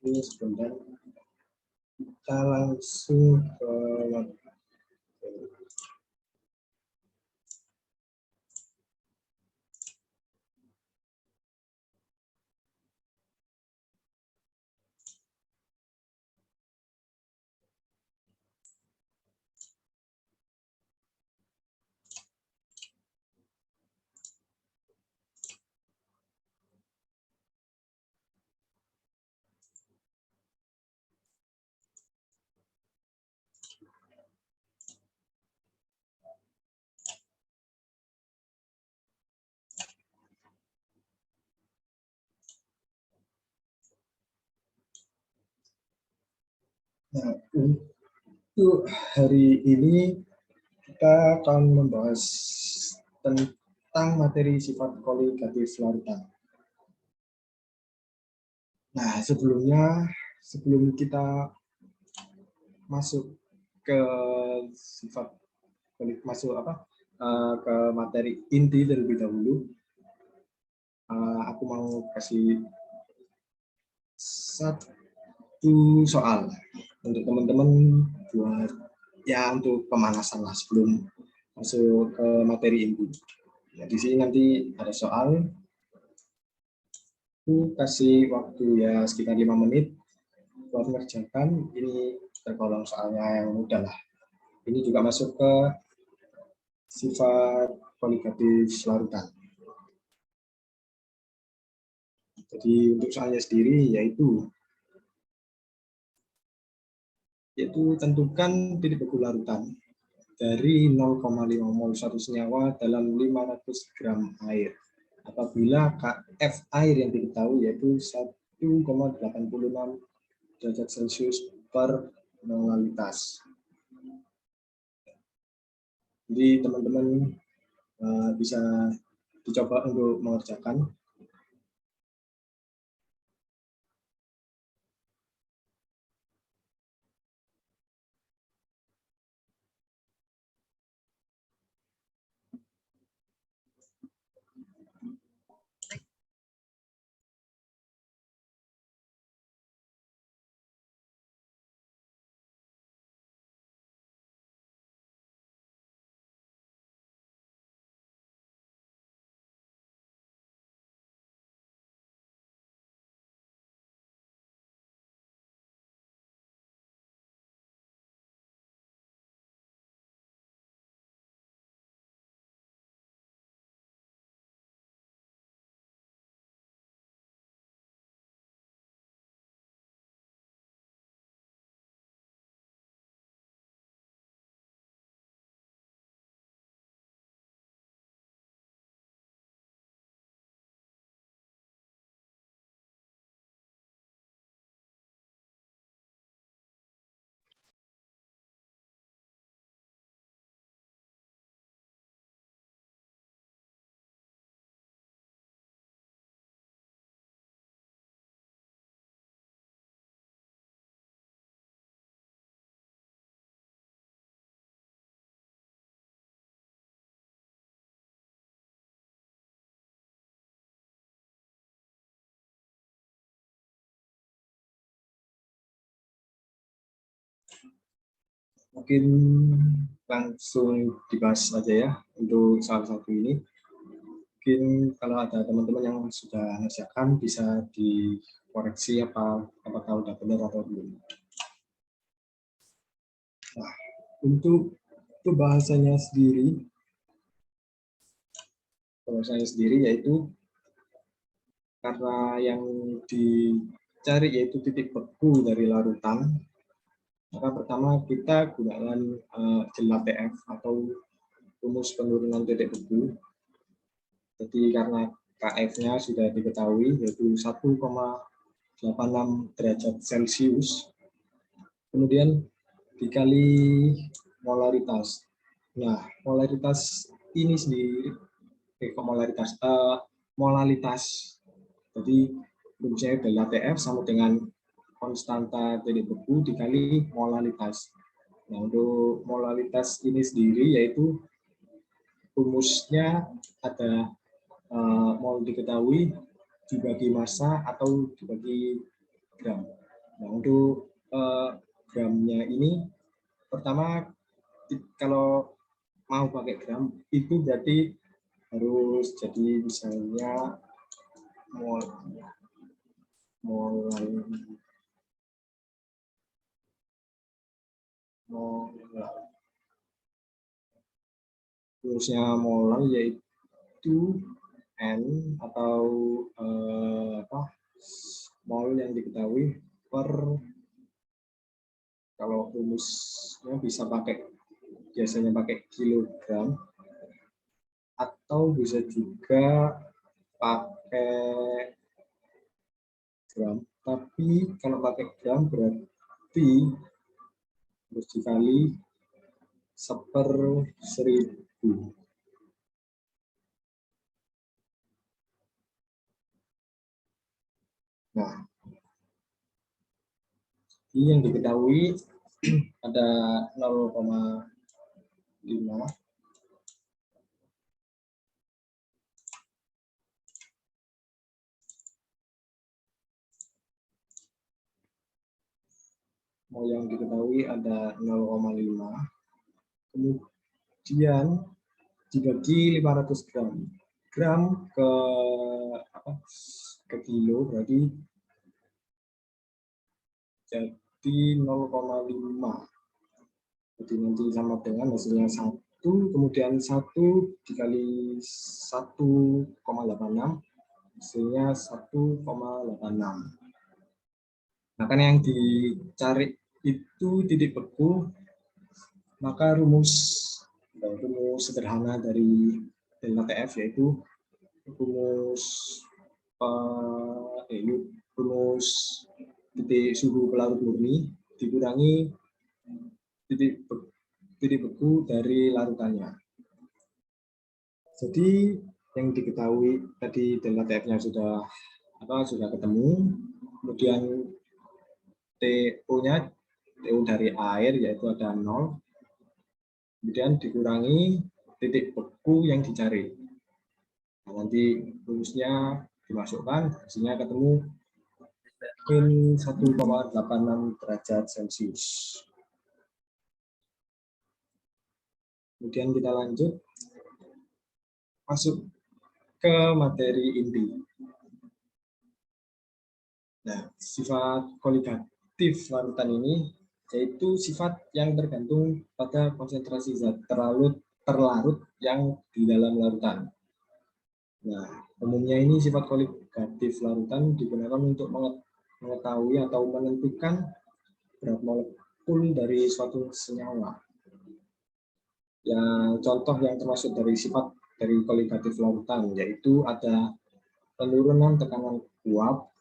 Ini sebentar. Kita langsung ke Nah, untuk hari ini kita akan membahas tentang materi sifat koligatif larutan. Nah, sebelum kita masuk ke sifat ke materi inti terlebih dahulu, aku mau kasih satu soal untuk teman-teman buat untuk pemanasan lah sebelum masuk ke materi inti. Ya, di sini nanti ada soal. Aku kasih waktu ya sekitar 5 menit buat mengerjakan. Ini tergolong soalnya yang mudah lah. Ini juga masuk ke sifat koligatif larutan. Jadi untuk soalnya sendiri yaitu tentukan titik beku larutan dari 0,5 mol satu senyawa dalam 500 gram air. Apabila Kf air yang diketahui yaitu 1,86 derajat Celcius per molalitas. Jadi teman-teman bisa dicoba untuk mengerjakan. Mungkin langsung dibahas saja ya untuk salah satu ini. Mungkin kalau ada teman-teman yang sudah mengerjakan bisa dikoreksi apakah sudah benar atau belum. Nah, untuk bahasanya sendiri yaitu karena yang dicari yaitu titik beku dari larutan, maka pertama kita gunakan gel LaTeF atau rumus penurunan titik beku. Jadi karena Kf-nya sudah diketahui yaitu 1,86 derajat Celcius, kemudian dikali molaritas. Nah, molaritas ini sendiri molalitas. Jadi rumusnya adalah TF sama dengan konstanta titik beku dikali molalitas. Nah, untuk molalitas ini sendiri yaitu rumusnya ada mol diketahui dibagi massa atau dibagi gram. Nah, untuk gramnya ini, pertama kalau mau pakai gram itu berarti harus jadi misalnya molar yaitu N atau mol yang diketahui per, kalau rumusnya bisa biasanya pakai kilogram atau bisa juga pakai gram, tapi kalau pakai gram berarti harus dikali 1/1000. Nah, ini yang diketahui ada 0,5. Mau yang diketahui ada 0,5. Kemudian dibagi 500 gram. Gram ke kilo berarti jadi 0,5. Jadi nanti sama dengan hasilnya 1, kemudian 1 dikali 1,86, hasilnya 1,86. Nah, kan yang dicari itu titik beku, maka rumus sederhana dari delta TF yaitu rumus titik suhu pelarut murni dikurangi titik beku dari larutannya. Jadi yang diketahui tadi delta TF-nya sudah ketemu, kemudian TO-nya dari air yaitu ada 0, kemudian dikurangi titik beku yang dicari. Nah, nanti rumusnya dimasukkan, hasilnya ketemu min 1,86 derajat Celcius. Kemudian kita lanjut masuk ke materi inti. Nah, sifat koligatif larutan ini yaitu sifat yang tergantung pada konsentrasi zat terlarut yang di dalam larutan. Nah, umumnya ini sifat koligatif larutan digunakan untuk mengetahui atau menentukan berat molekul dari suatu senyawa. Ya, contoh yang termasuk dari sifat dari koligatif larutan yaitu ada penurunan tekanan uap,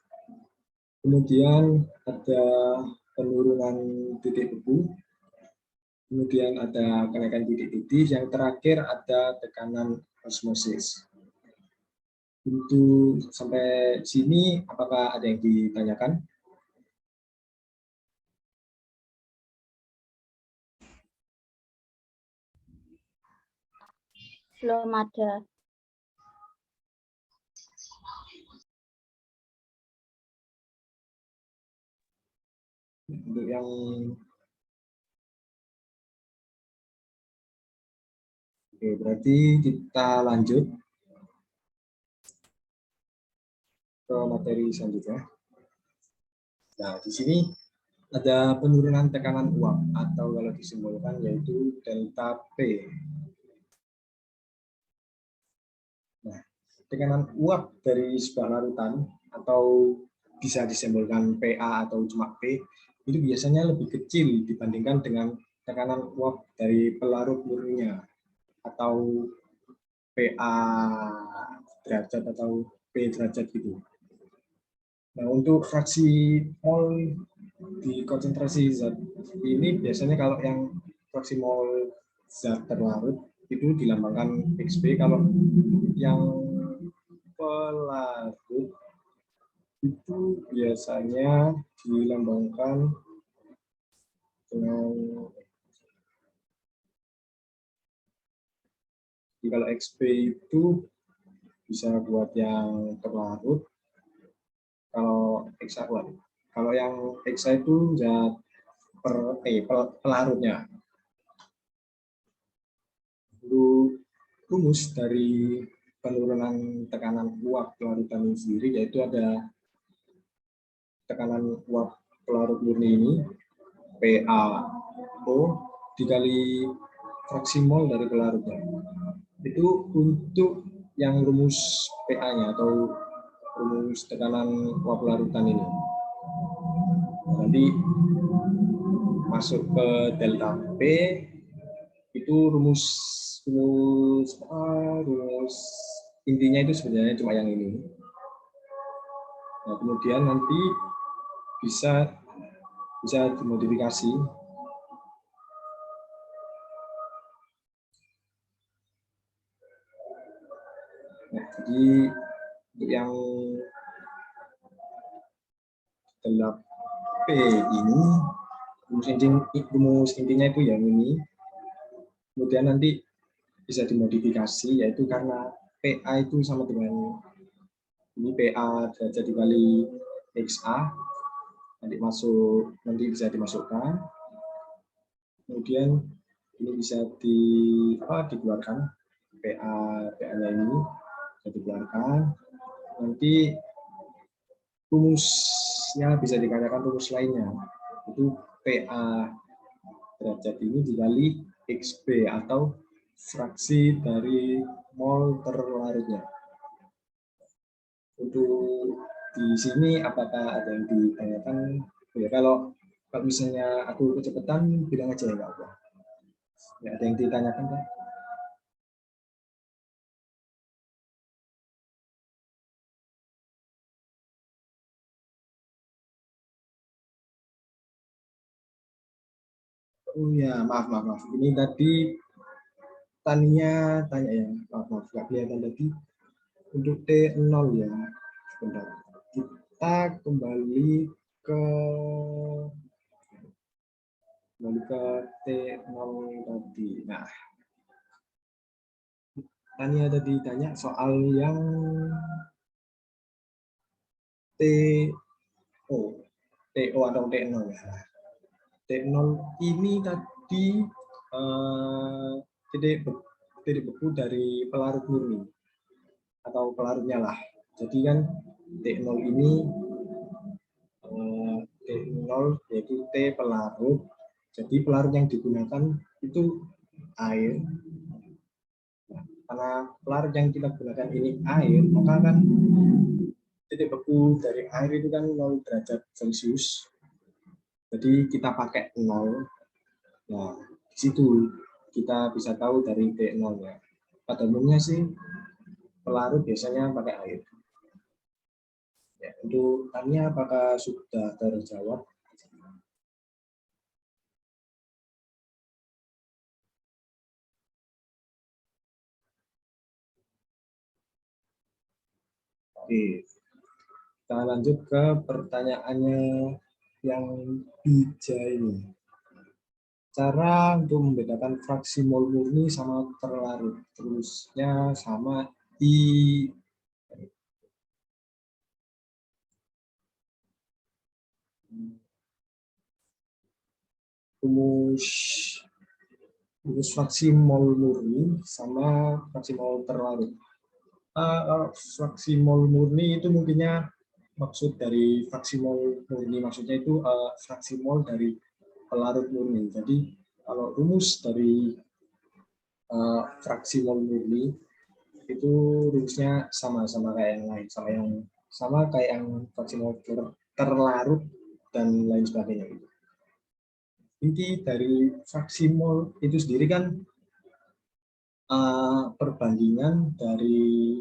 kemudian ada penurunan titik beku, kemudian ada kenaikan titik-titik, yang terakhir ada tekanan osmosis. Untuk sampai sini, apakah ada yang ditanyakan? Belum ada. Untuk yang oke, berarti kita lanjut ke materi selanjutnya. Nah, di sini ada penurunan tekanan uap atau kalau disimbolkan yaitu delta P. Nah, tekanan uap dari sebuah larutan atau bisa disimbolkan PA atau cuma P itu biasanya lebih kecil dibandingkan dengan tekanan uap dari pelarut murninya atau PA derajat atau P derajat gitu. Nah, untuk fraksi mol di konsentrasi zat ini biasanya kalau yang fraksi mol zat terlarut itu dilambangkan XP, kalau yang pelarut itu biasanya dilambangkan dengan, kalau XP itu bisa buat yang terlarut, kalau XA1 Kalau yang hexa itu zat pelarutnya. Rumus dari penurunan tekanan uap pelarutan ini sendiri, yaitu ada tekanan uap pelarut murni ini PaO dikali fraksi mol dari pelarutnya. Itu untuk yang rumus PA-nya atau rumus tekanan uap pelarutan ini. Nanti masuk ke delta P, itu rumus intinya itu sebenarnya cuma yang ini. Nah, kemudian nanti bisa dimodifikasi. Nah, jadi untuk yang delta P ini rumus intinya itu yang ini. Kemudian nanti bisa dimodifikasi, yaitu karena PA itu sama dengan ini PA derajat dikali XA, nanti bisa dimasukkan. Kemudian ini bisa dikeluarkan, PA-nya ini bisa dikeluarkan. Nanti rumusnya bisa dikatakan rumus lainnya, itu PA derajat ini dikali XB atau fraksi dari mol terlarutnya. Untuk di sini apakah ada yang ditanyakan? Ya, kalau misalnya aku kecepatan, bilang aja ya, nggak apa. Ya, ada yang ditanyakan, Pak? Oh ya, maaf. Ini tadi tanya ya, maaf, nggak kelihatan tadi. Untuk T0 ya, sebentar. Kita kembali ke T0 tadi. Nah, Tania tadi tanya soal yang TO atau T0 ya. T0 ini tadi titik beku dari pelarut murni atau pelarutnya lah. Jadi kan T0 ini T0 yaitu T pelarut. Jadi pelarut yang digunakan itu air. Nah, karena pelarut yang kita gunakan ini air, maka kan titik beku dari air itu kan 0 derajat Celcius. Jadi kita pakai 0. Nah, di situ kita bisa tahu dari T0 ya. Pada umumnya sih pelarut biasanya pakai air. Ya, untuk tanya apakah sudah terjawab? Oke, kita lanjut ke pertanyaannya yang bija ini. Cara untuk membedakan fraksi mol murni sama terlarut. Terusnya sama di rumus fraksi mol murni sama fraksi mol terlarut. Fraksi mol murni itu mungkinnya maksud dari fraksi mol murni, maksudnya itu fraksi mol dari pelarut murni. Jadi kalau rumus dari fraksi mol murni itu rumusnya sama kayak yang lain, sama kayak yang fraksi mol terlarut dan lain sebagainya. Inti dari fraksi mol itu sendiri kan perbandingan dari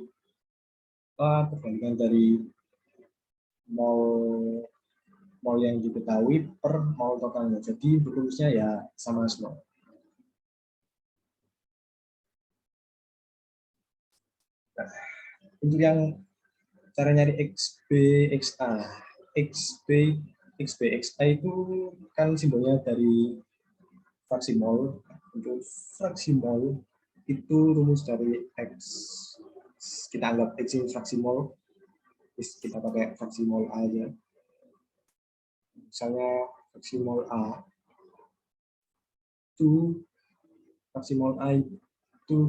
mol yang diketahui per mol totalnya. Jadi rumusnya ya sama semua. Nah, untuk yang cara nyari XB XA, XA itu kan simbolnya dari fraksi mol. Untuk fraksi mol itu rumus dari X, kita anggap X ini fraksi mol, kita pakai fraksi mol aja. misalnya fraksi mol A itu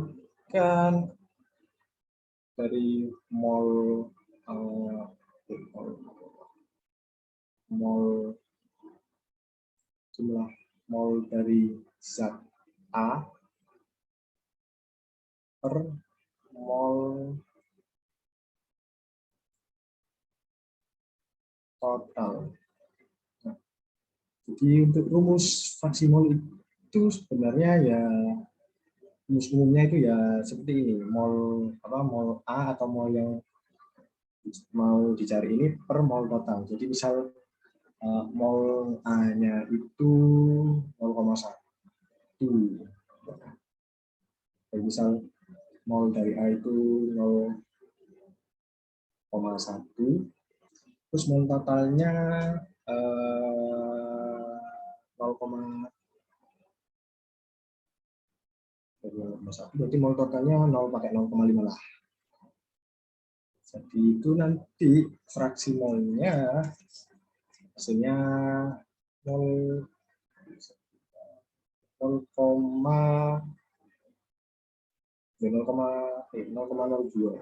kan dari mol jumlah mol dari zat A per mol total. Nah, jadi untuk rumus fraksi mol itu sebenarnya ya rumus umumnya itu ya seperti ini, mol A atau mol yang mau dicari ini per mol total. Jadi misal mol A-nya itu 0,1. Jadi misal mol dari A itu 0,1, terus mol totalnya 0,1, berarti mol totalnya 0 pakai 0,5 lah. Jadi itu nanti fraksi molnya hasilnya 0,02 ya 0,02.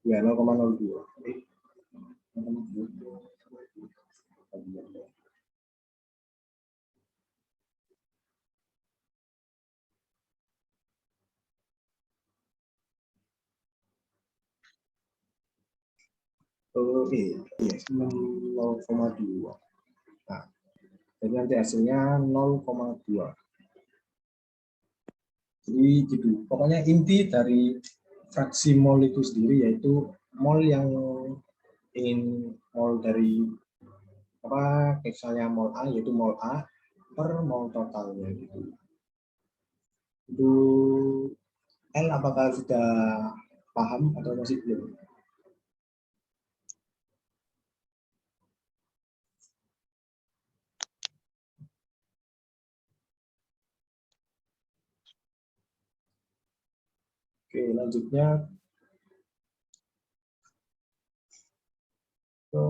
Iya, 0,2. Nah, jadi nanti hasilnya 0,2. Jadi gitu. Pokoknya inti dari fraksi mol itu sendiri yaitu mol yang ingin mol dari misalnya mol A yaitu mol A per mol totalnya gitu. Itu L apakah sudah paham atau masih belum? Oke, lanjutnya ke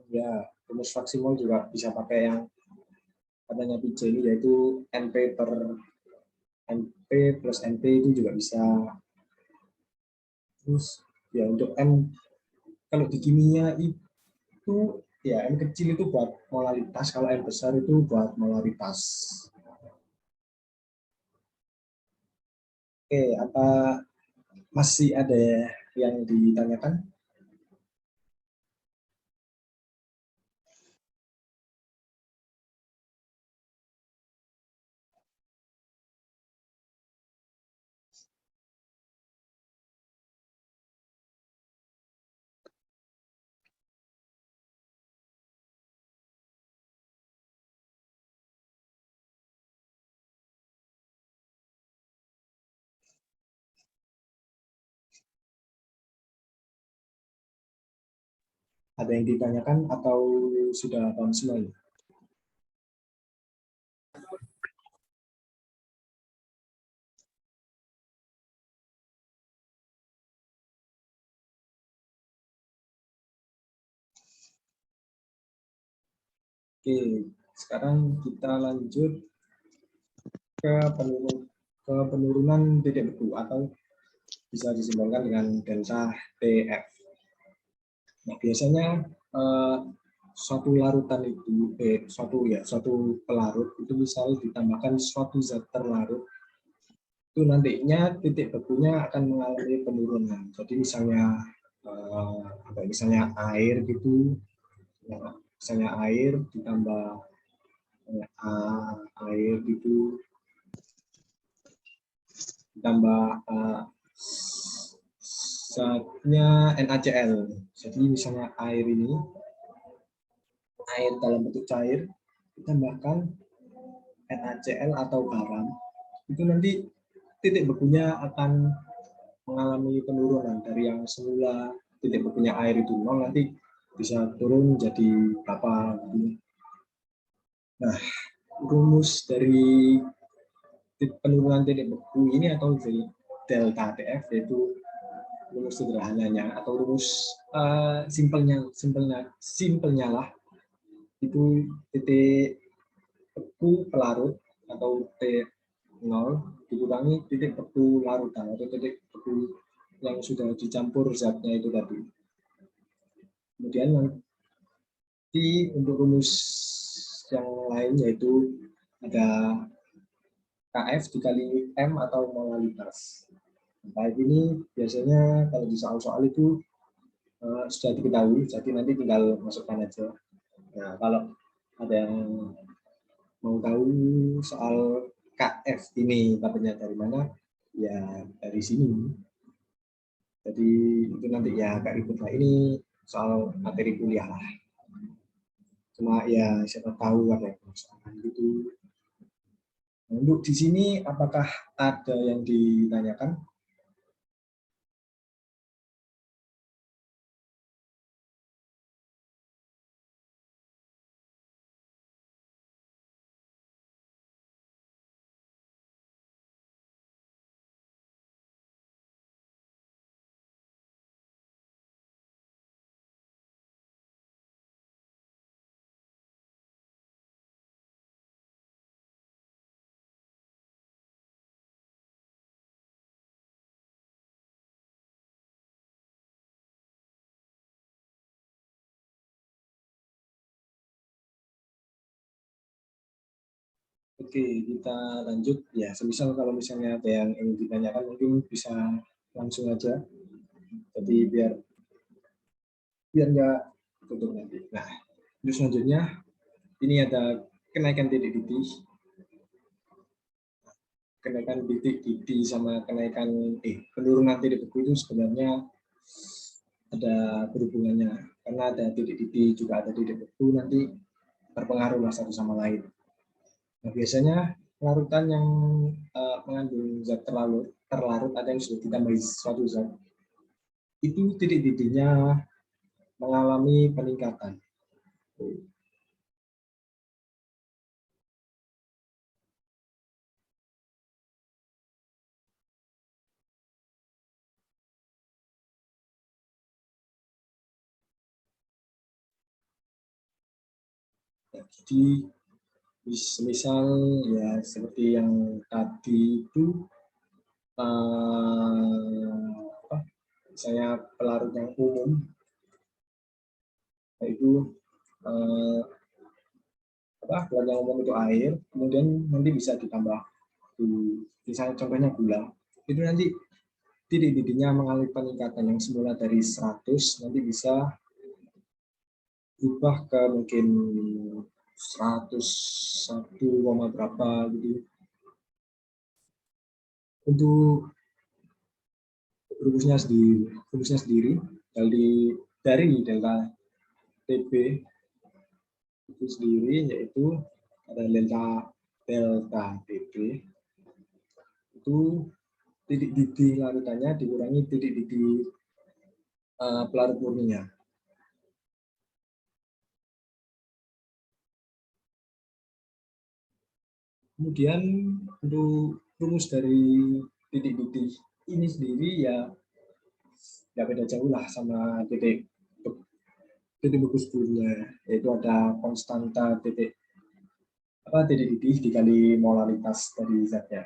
ya, rumus fraksi mol juga bisa pakai yang katanya PJ ini yaitu NP per NP plus NP itu juga bisa. Terus ya untuk M kalau di kimia itu ya M kecil itu buat molaritas, kalau M besar itu buat molaritas. Oke, apa masih ada yang ditanyakan? Ada yang ditanyakan atau sudah paham semuanya? Oke, sekarang kita lanjut ke penurunan titik beku atau bisa disimbolkan dengan delta TF. Nah, biasanya suatu larutan itu suatu pelarut itu misal ditambahkan suatu zat terlarut itu nantinya titik bekunya akan mengalami penurunan. Jadi misalnya air gitu, ya, misalnya air ditambah air gitu ditambah zatnya NaCl. Jadi misalnya air dalam bentuk cair ditambahkan NaCl atau garam, itu nanti titik bekunya akan mengalami penurunan dari yang semula titik bekunya air itu 0 nanti bisa turun jadi berapa. Nah, rumus dari penurunan titik beku ini atau dari delta TF, yaitu rumus sederhananya atau rumus simpelnya lah, itu titik beku pelarut atau T0 dikurangi titik beku larutan atau titik beku yang sudah dicampur zatnya itu tadi. Kemudian nanti untuk rumus yang lain yaitu ada KF dikali M atau molalitas. Nah, ini biasanya kalau di soal-soal itu sudah diketahui, jadi nanti tinggal masukkan aja. Nah, kalau ada yang mau tahu soal KF ini dapatnya dari mana, ya dari sini. Jadi itu nanti ya agak ribet lah, ini soal materi kuliah lah. Cuma ya siapa tahu ada yang permasalahan gitu. Nah, untuk di sini apakah ada yang ditanyakan? Oke, kita lanjut. Ya, semisal kalau misalnya ada yang ingin ditanyakan, mungkin bisa langsung aja. Jadi biar nggak tutup nanti. Nah, terus selanjutnya ini ada kenaikan titik-titik. Kenaikan titik-titik sama kenaikan penurunan titik beku itu sebenarnya ada berhubungannya, karena ada titik-titik juga ada titik beku, nanti berpengaruh lah satu sama lain. Nah, biasanya larutan yang mengandung zat terlarut ada yang sudah ditambahi suatu zat, itu titik-titiknya mengalami peningkatan. Nah, jadi misal ya seperti yang tadi itu misalnya pelarut yang umum, yaitu pelarut yang umum itu air, kemudian nanti bisa ditambah misalnya contohnya gula, itu nanti titik-titiknya mengalami peningkatan yang semula dari 100 nanti bisa berubah ke mungkin 101, berapa gitu. Untuk rumusnya sendiri dari delta TB itu sendiri, yaitu ada delta TB itu titik-titik larutannya dikurangi titik-titik pelarut murninya. Kemudian untuk rumus dari titik-titik ini sendiri ya beda jauh lah sama titik beku sebelumnya, yaitu ada konstanta titik dikali molaritas dari zatnya.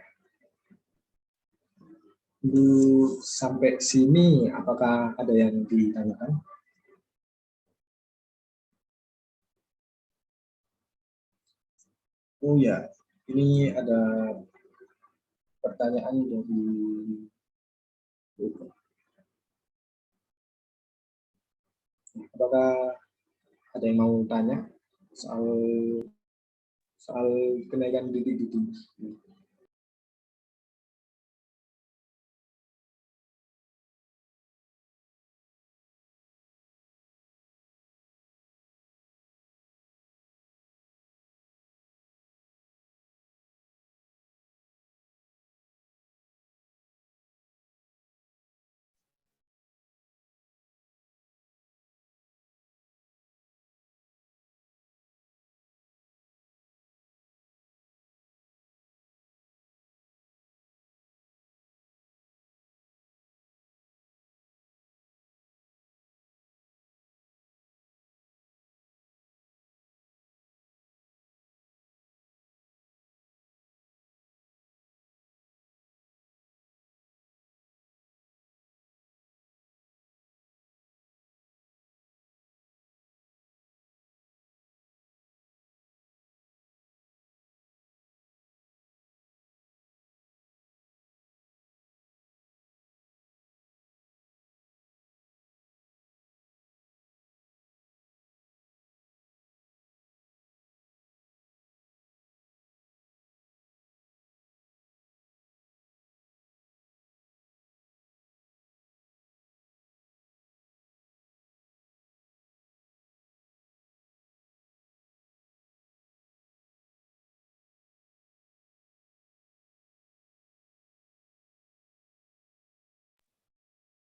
Sampai sini apakah ada yang ditanyakan? Oh ya, ini ada pertanyaan dari apakah ada yang mau tanya soal kenaikan titik-titik?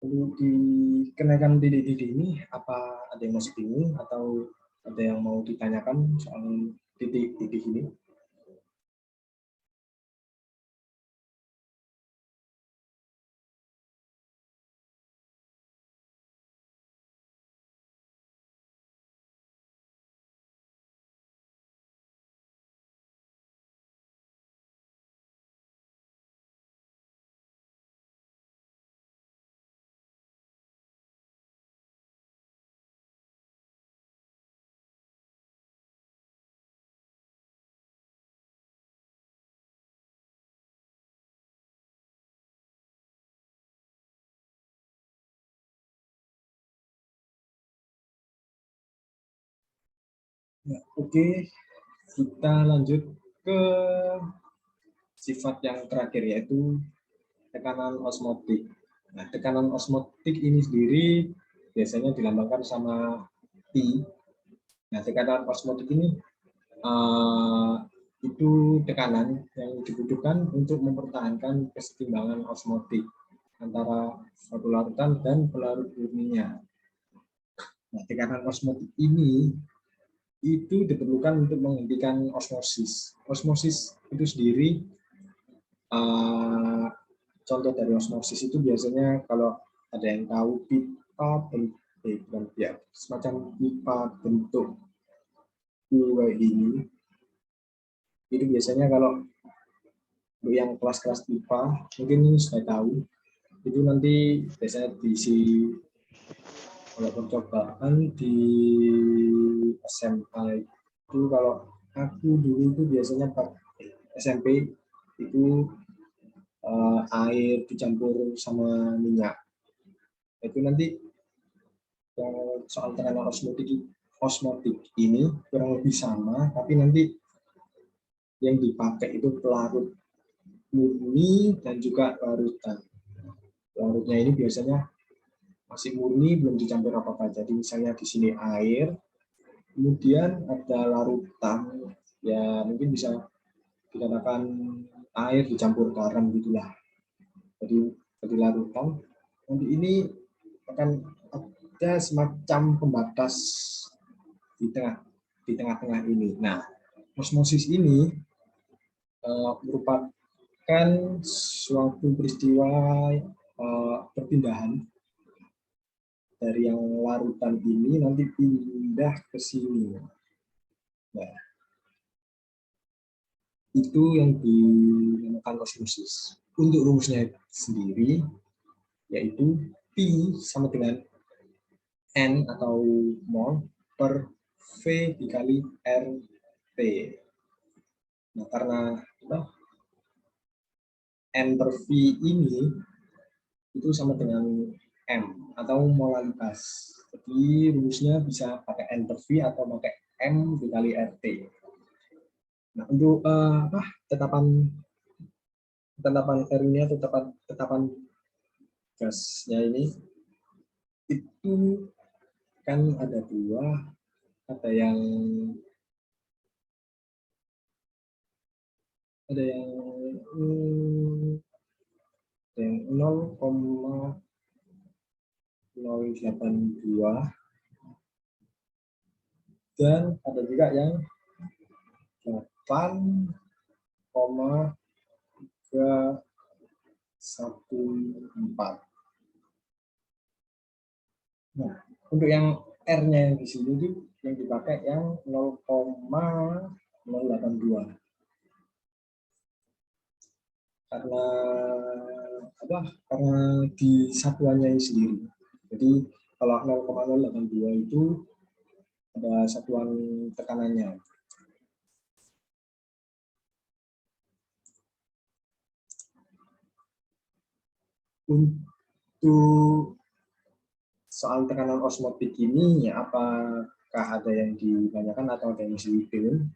Perlu dikenaikan titik-titik ini, apa ada yang masih bingung atau ada yang mau ditanyakan soal titik-titik ini? Ya, oke, kita lanjut ke sifat yang terakhir yaitu tekanan osmotik. Nah, tekanan osmotik ini sendiri biasanya dilambangkan sama P. Nah, tekanan osmotik ini itu tekanan yang dibutuhkan untuk mempertahankan kesetimbangan osmotik antara suatu larutan dan pelarut murninya. Nah, tekanan osmotik ini itu diperlukan untuk menghentikan osmosis. Osmosis itu sendiri, uh, contoh dari osmosis itu biasanya kalau ada yang tahu pipa bentuk, ya, semacam pipa bentuk U ini, itu biasanya kalau yang kelas-kelas pipa mungkin sudah tahu, itu nanti biasanya diisi kalau percobaan di SMA itu, kalau aku dulu itu biasanya SMP itu air dicampur sama minyak. Itu nanti yang soal tekanan osmotik ini kurang lebih sama, tapi nanti yang dipakai itu pelarut murni dan juga larutan. Larutnya ini biasanya masih murni, belum dicampur apa-apa. Jadi misalnya di sini air, kemudian ada larutan, ya mungkin bisa dikatakan air dicampur garam gitulah. Jadi larutan. Nanti ini akan ada semacam pembatas di tengah-tengah ini. Nah, osmosis ini merupakan suatu peristiwa perpindahan dari yang larutan ini nanti pindah ke sini. Nah, itu yang dinamakan osmosis. Untuk rumusnya sendiri, yaitu P sama dengan N atau mol per V dikali RT. Nah, karena N per V ini itu sama dengan M atau molaritas. Jadi rumusnya bisa pakai N per V atau pakai M dikali RT. Nah, untuk tetapan R ini atau tetapan gasnya ini itu kan ada dua, ada yang ada yang 0,082 dan ada juga yang 8,314. Nah, untuk yang R-nya yang di sini itu yang dipakai yang 0,082. Karena apa? Karena di satuannya ini sendiri. Jadi kalau 0,082 itu ada satuan tekanannya. Untuk soal tekanan osmotik ini, ya apakah ada yang ditanyakan atau ada yang masih bingung?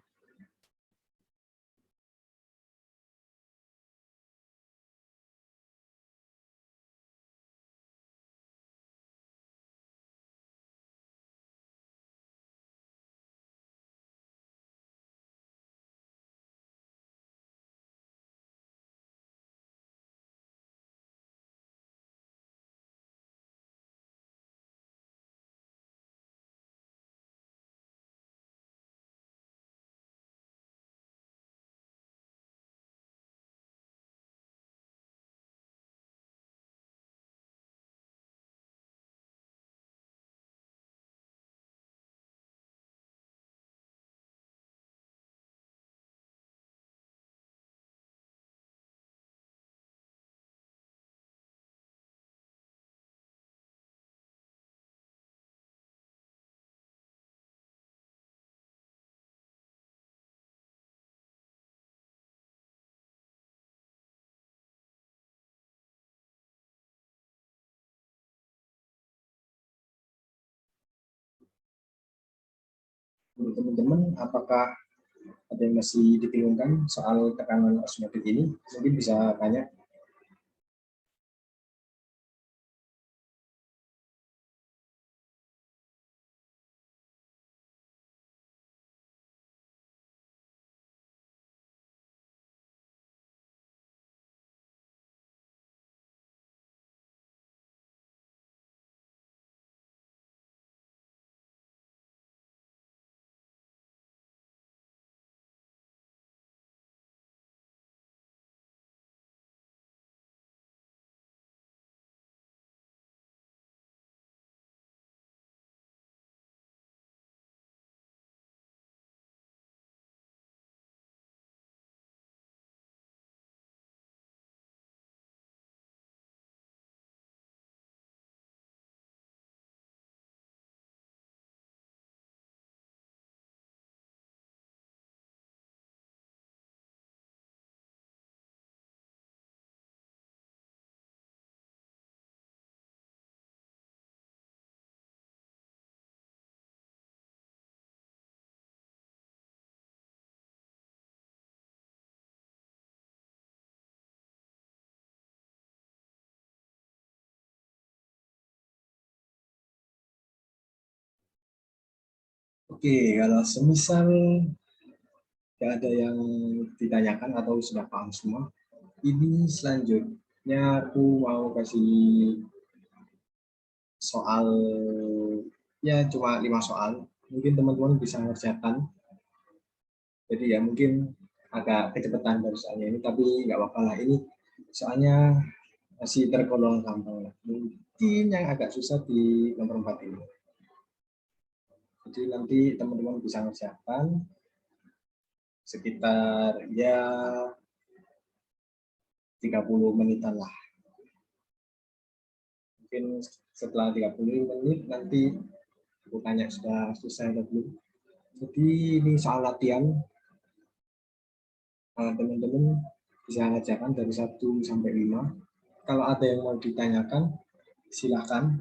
Menurut teman-teman, apakah ada yang masih dibingungkan soal tekanan osmotik ini? Mungkin bisa tanya. Oke, kalau semisal tidak ada yang ditanyakan atau sudah paham semua, ini selanjutnya aku mau kasih soal, ya cuma 5 soal. Mungkin teman-teman bisa ngerjakan. Jadi ya mungkin agak kecepatan dari soalnya ini, tapi nggak apa-apa lah. Ini soalnya masih tergolong gampang lah. Mungkin yang agak susah di nomor 4 ini. Jadi nanti teman-teman bisa ngerjakan sekitar ya 30 menitan lah. Mungkin setelah 30 menit nanti aku tanya sudah selesai atau belum. Jadi ini soal latihan, teman-teman bisa ngerjakan dari 1 sampai 5. Kalau ada yang mau ditanyakan, silakan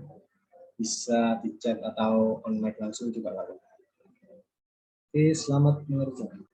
bisa di chat atau online langsung juga lalu. Oke, selamat mengerjakan.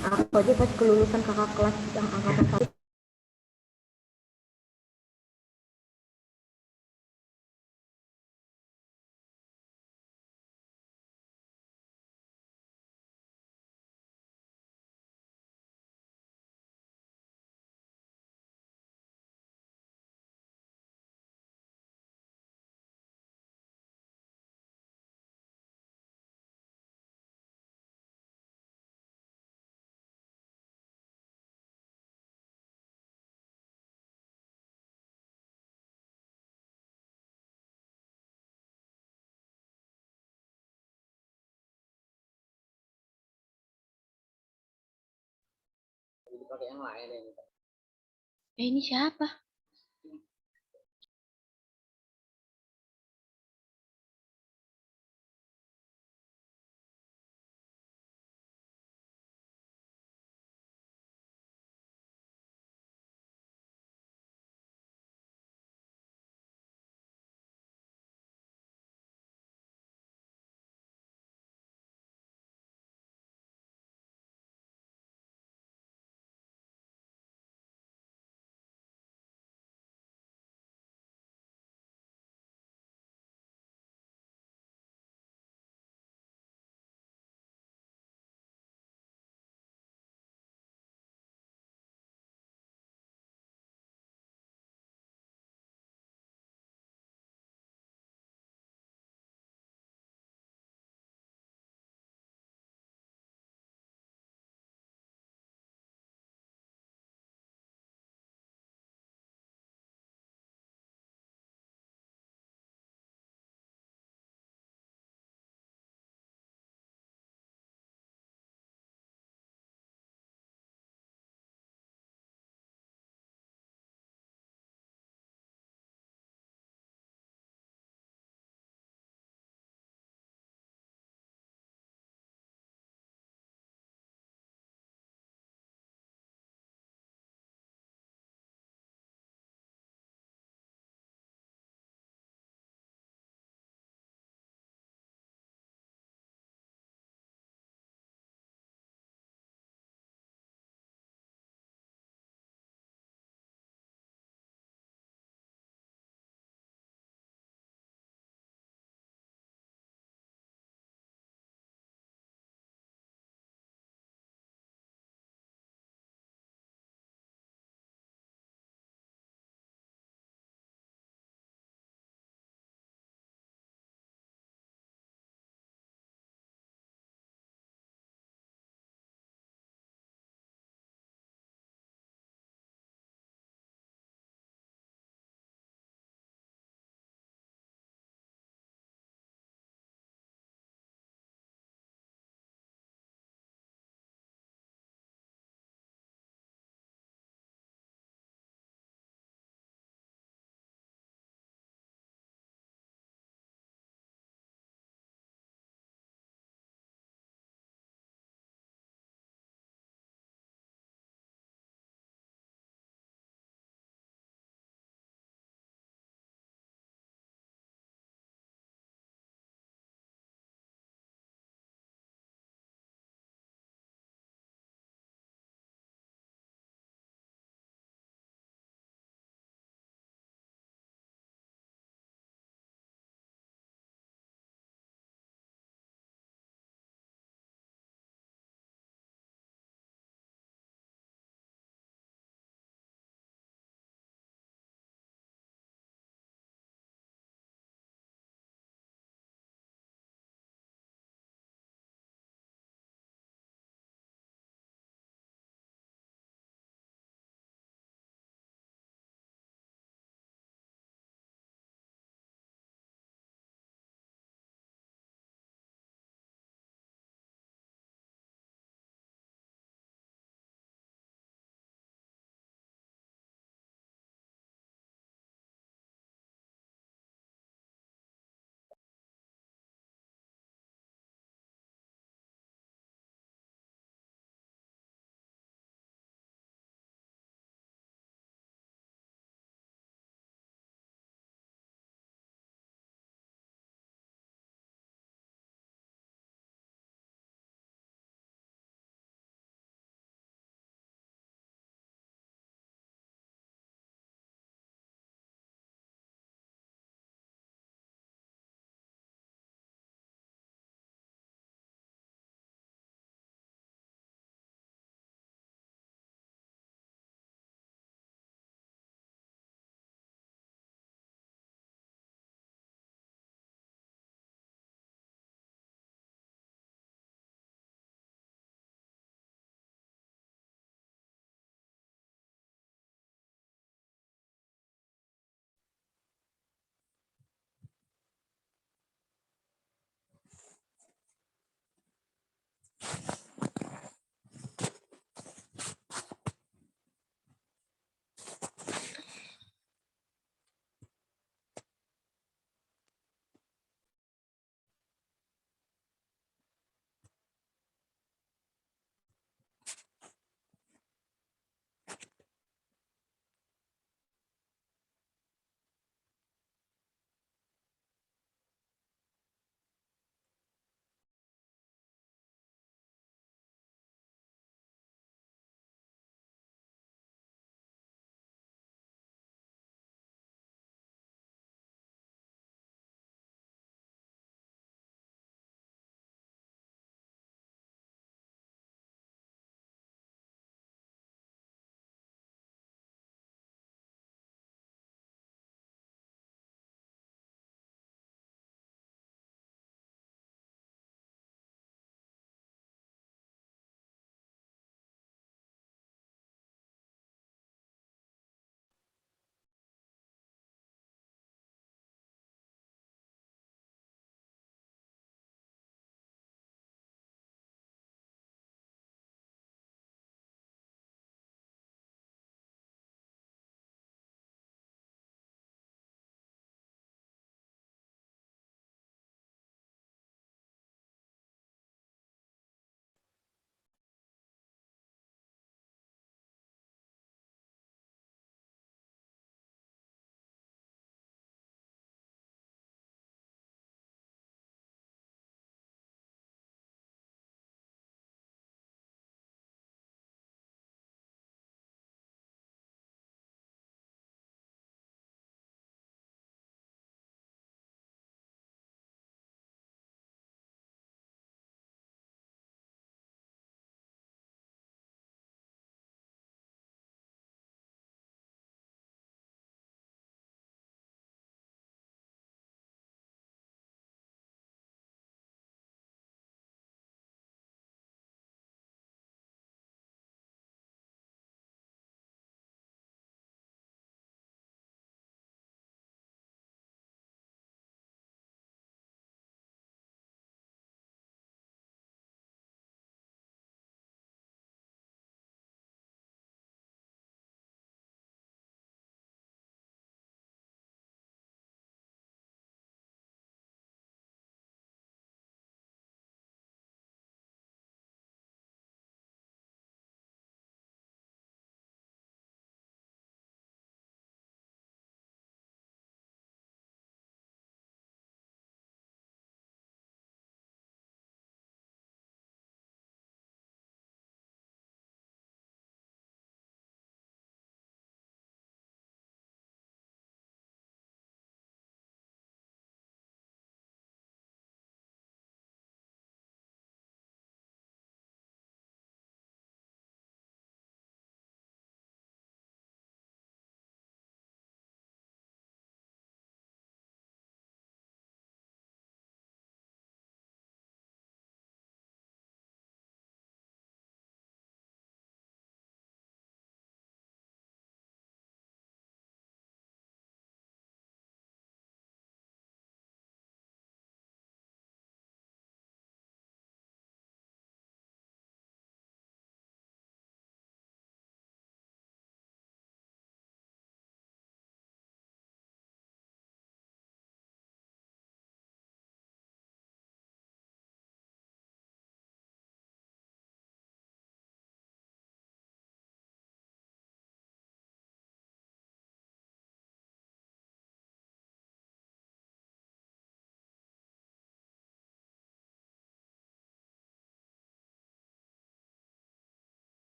Aku aja pas kelulusan kakak kelas yang angkatan 1ini siapa?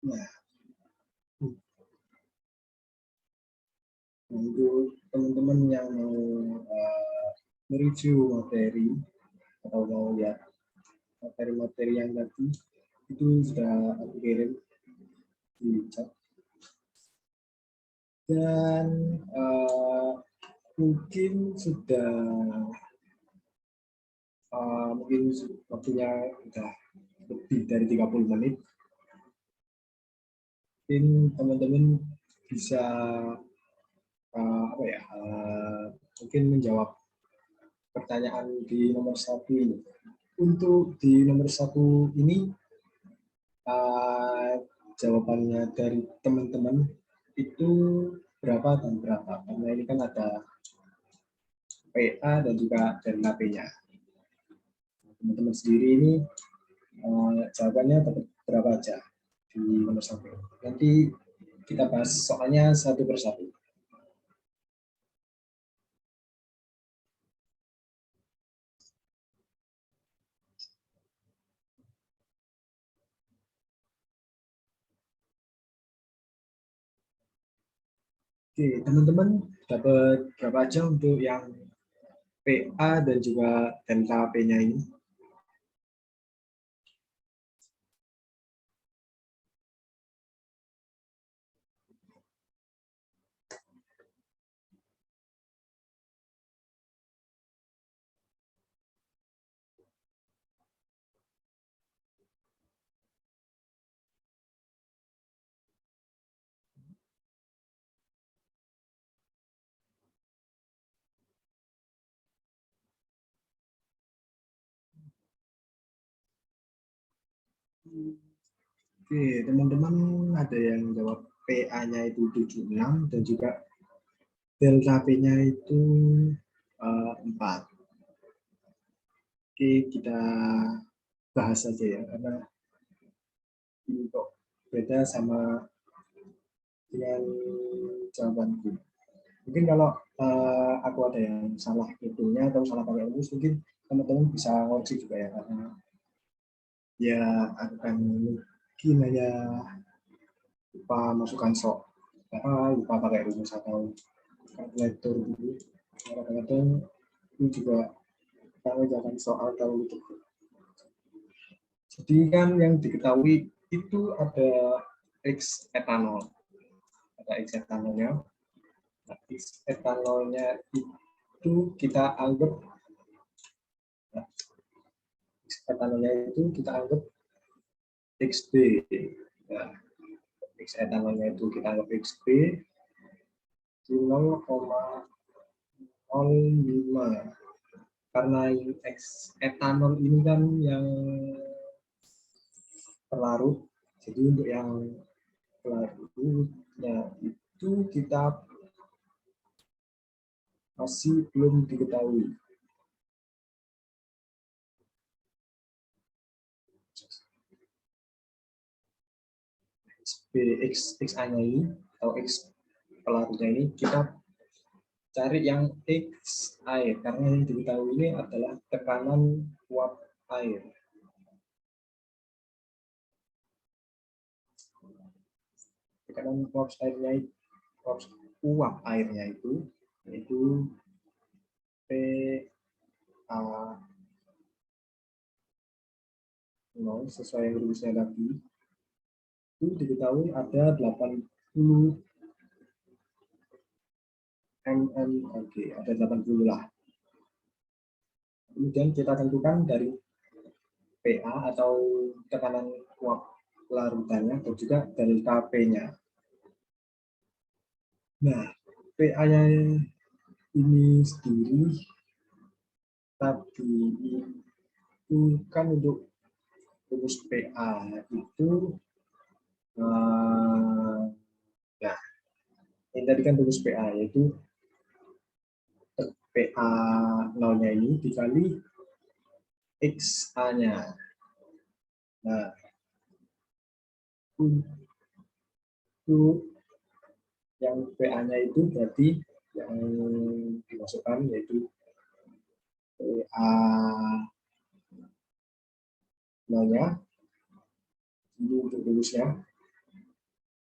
Nah, untuk teman-teman yang mau mereview materi atau mau lihat materi-materi yang tadi itu sudah aku kirim di chat, dan mungkin sudah mungkin waktunya sudah lebih dari 30 menit. Mungkin teman-teman bisa mungkin menjawab pertanyaan di nomor 1 ini. Untuk di nomor 1 ini jawabannya dari teman-teman itu berapa dan berapa, karena ini kan ada PA dan juga dari HP-nya. Teman-teman sendiri ini jawabannya berapa aja di nomor 1. Nanti kita bahas soalnya satu persatu. Oke, teman-teman dapat berapa aja untuk yang PA dan juga delta P-nya ini? Oke, teman-teman ada yang jawab PA-nya itu 76 dan juga delta P-nya itu 4. Oke, kita bahas saja ya, karena ini kok beda sama dengan jawabanku. Mungkin kalau aku ada yang salah hitungnya atau salah pakai rumus, mungkin teman-teman bisa ngoreksi juga ya, karena ya akan mungkin hanya lupa masukkan sok, lupa pakai rumus atau kalkulator dulu. Kadang-kadang itu juga jangan soal terlalu terbit. Jadi kan yang diketahui itu ada X etanol, ada X etanolnya. Nah, X etanolnya itu kita anggap, XB. Nah, X etanolnya itu kita anggap XB di 0,05. Karena X etanol ini kan yang pelarut, jadi untuk yang pelarutnya itu kita masih belum diketahui. XA-nya ini atau X pelarutnya ini kita cari yang X air, karena yang diketahui ini adalah tekanan uap air. Tekanan uap airnya itu yaitu PA0 sesuai rumusnya tadi, itu diketahui ada 80 mmHg, ada 80 lah. Kemudian kita tentukan dari PA atau tekanan uap larutannya dan juga delta P-nya. Nah, PA-nya ini sendiri tadi itu kan untuk rumus PA itu nah, ini tadi kan rumus PA yaitu PA 0-nya ini dikali XA-nya. Nah, untuk yang PA-nya itu berarti yang dimasukkan yaitu PA 0-nya ini untuk rumusnya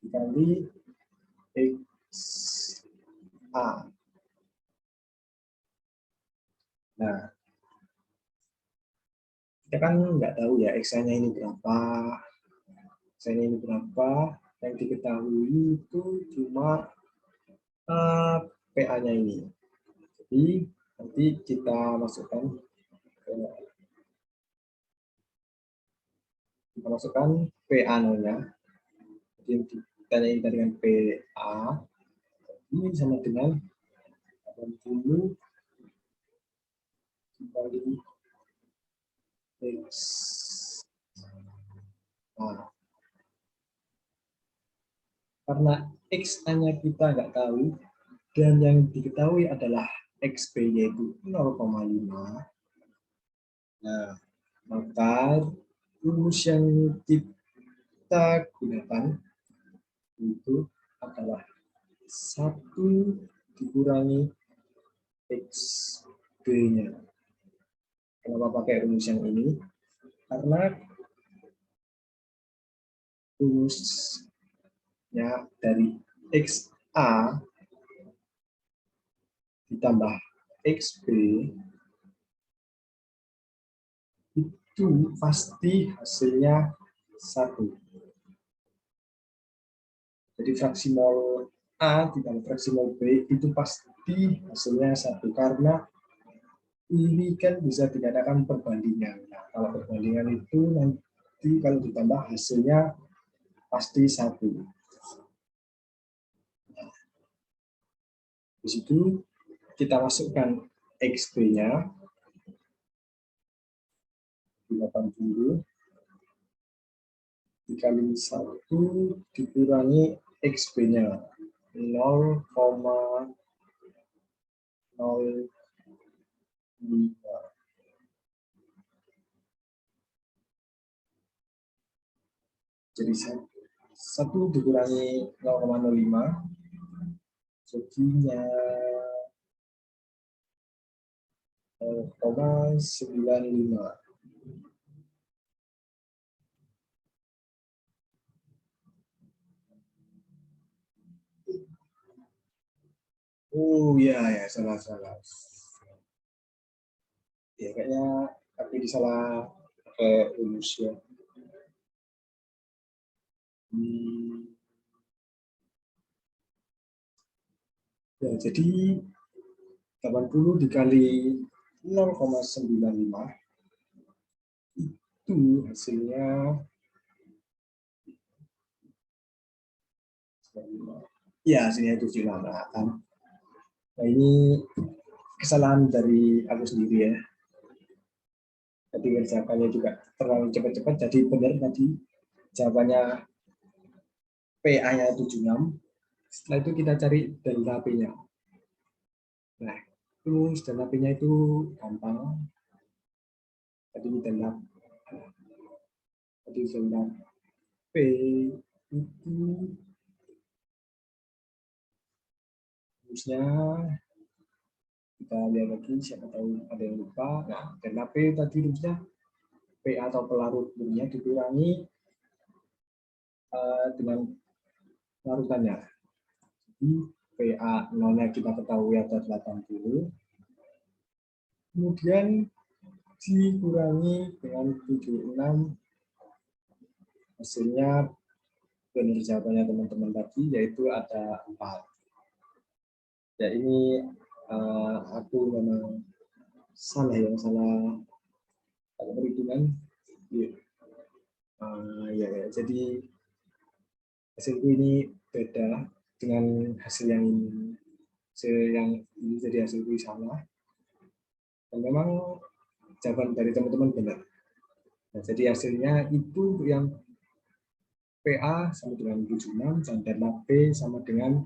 dikali X A. Nah, kita kan nggak tahu ya X-nya ini berapa, X-nya ini berapa, yang diketahui itu cuma PA-nya ini. Jadi nanti kita masukkan PA0-nya. Jadi kita ini dengan PA ini sama dengan 80 dikali X. Nah, karena X-nya kita nggak tahu, dan yang diketahui adalah XP yaitu 0,5. Nah, maka rumus yang kita gunakan itu adalah 1 dikurangi XB-nya. Kenapa pakai rumus yang ini? Karena rumusnya dari XA ditambah XB itu pasti hasilnya 1. Jadi fraksi mol A ditambah fraksi mol B itu pasti hasilnya 1, karena ini kan bisa dikatakan perbandingan. Nah, kalau perbandingan itu nanti kalau ditambah hasilnya pasti 1. Nah, di situ kita masukkan XB-nya 80 dikali 1 dikurangi XB-nya 0,05. Jadi 1 dikurangi 0,05 jadinya 0,95. Oh ya, salah. Ya kayaknya aku salah rumus ya. Ya, jadi 80 dikali 0,95 itu hasilnya 95. Ya, hasilnya itu 98. Nah, ini kesalahan dari aku sendiri ya. Tadi kerjakannya juga terlalu cepat-cepat, jadi benar tadi jawabannya PA-nya 76. Setelah itu kita cari delta P-nya. Nah, terus delta P-nya itu gampang. Tadi delta P itu harusnya kita lihat lagi, siapa tahu ada yang lupa. Nah, delta P tadi harusnya P atau pelarutnya dikurangi dengan larutannya. Jadi PA 0-nya kita ketahui ada 80. Kemudian dikurangi dengan 76. Hasilnya benar jawabannya teman-teman tadi, yaitu ada 4. Ya, ini aku memang salah perhitungan. Ya, jadi hasilku ini beda dengan hasil yang ini, jadi hasilku salah. Dan memang jawaban dari teman-teman benar. Nah, jadi hasilnya itu yang PA sama dengan 76 dan delta P sama dengan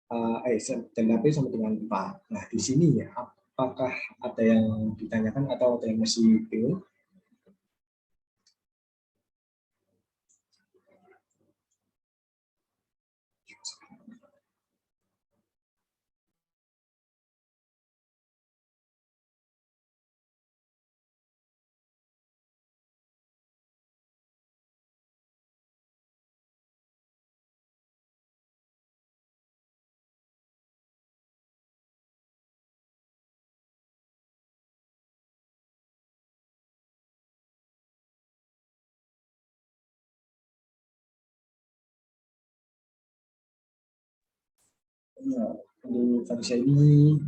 delta P sama dengan 4. Nah, di sini ya, apakah ada yang ditanyakan atau ada yang masih bingung? Ya, untuk Farisa ini,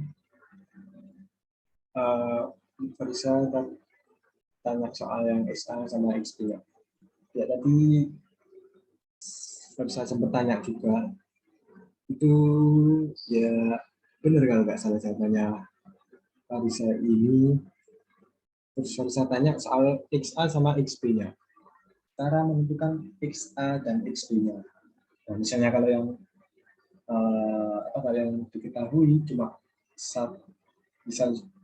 Farisa tanya soal yang XA sama XP ya. Ya tadi Farisa sempat tanya juga, itu ya benar kalau nggak salah jawabannya Farisa ini. Terus Farisa tanya soal XA sama XP-nya. Cara menentukan XA dan XP-nya. Nah, misalnya kalau yang diketahui cuma misal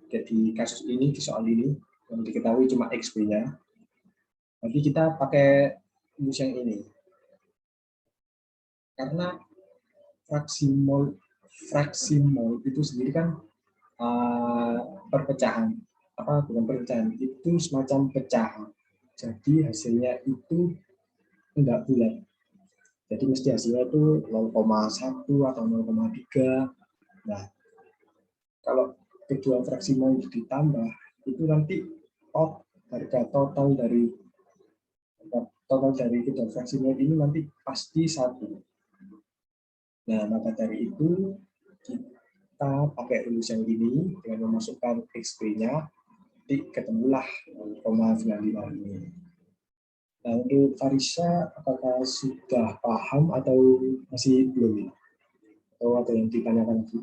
di kasus ini, di soal ini yang diketahui cuma XP-nya, nanti kita pakai rumus yang ini. Karena fraksi mol itu sendiri kan perpecahan, bukan perpecahan, itu semacam pecahan. Jadi hasilnya itu enggak bulat. Jadi mesti hasilnya itu 0,1 atau 0,3. Nah, kalau kedua fraksi mol ditambah, itu nanti harga total dari kedua fraksi mol ini nanti pasti 1. Nah, maka dari itu kita pakai rumus yang ini dengan memasukkan XP-nya, ketemulah 0,95 ini. Nah, untuk Farisa, apakah sudah paham atau masih belum? Atau ada yang ditanyakan lagi?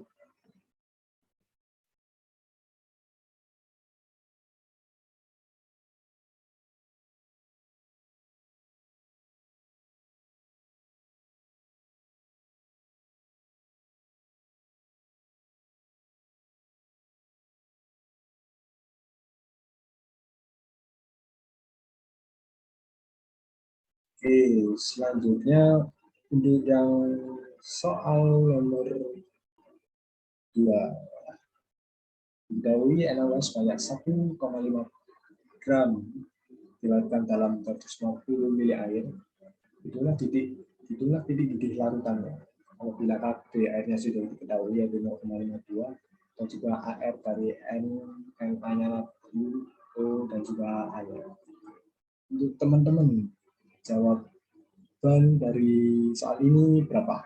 Oke, selanjutnya untuk yang soal nomor 2. Diketahui NaOH sebanyak 1,5 gram dilarutkan dalam 250 ml air. Itulah titik didih larutannya. Apabila Kb airnya sudah diketahui yaitu 0,52 dan juga AR dari NA-nya O dan juga air. Untuk teman-teman, jawaban dari soal ini berapa?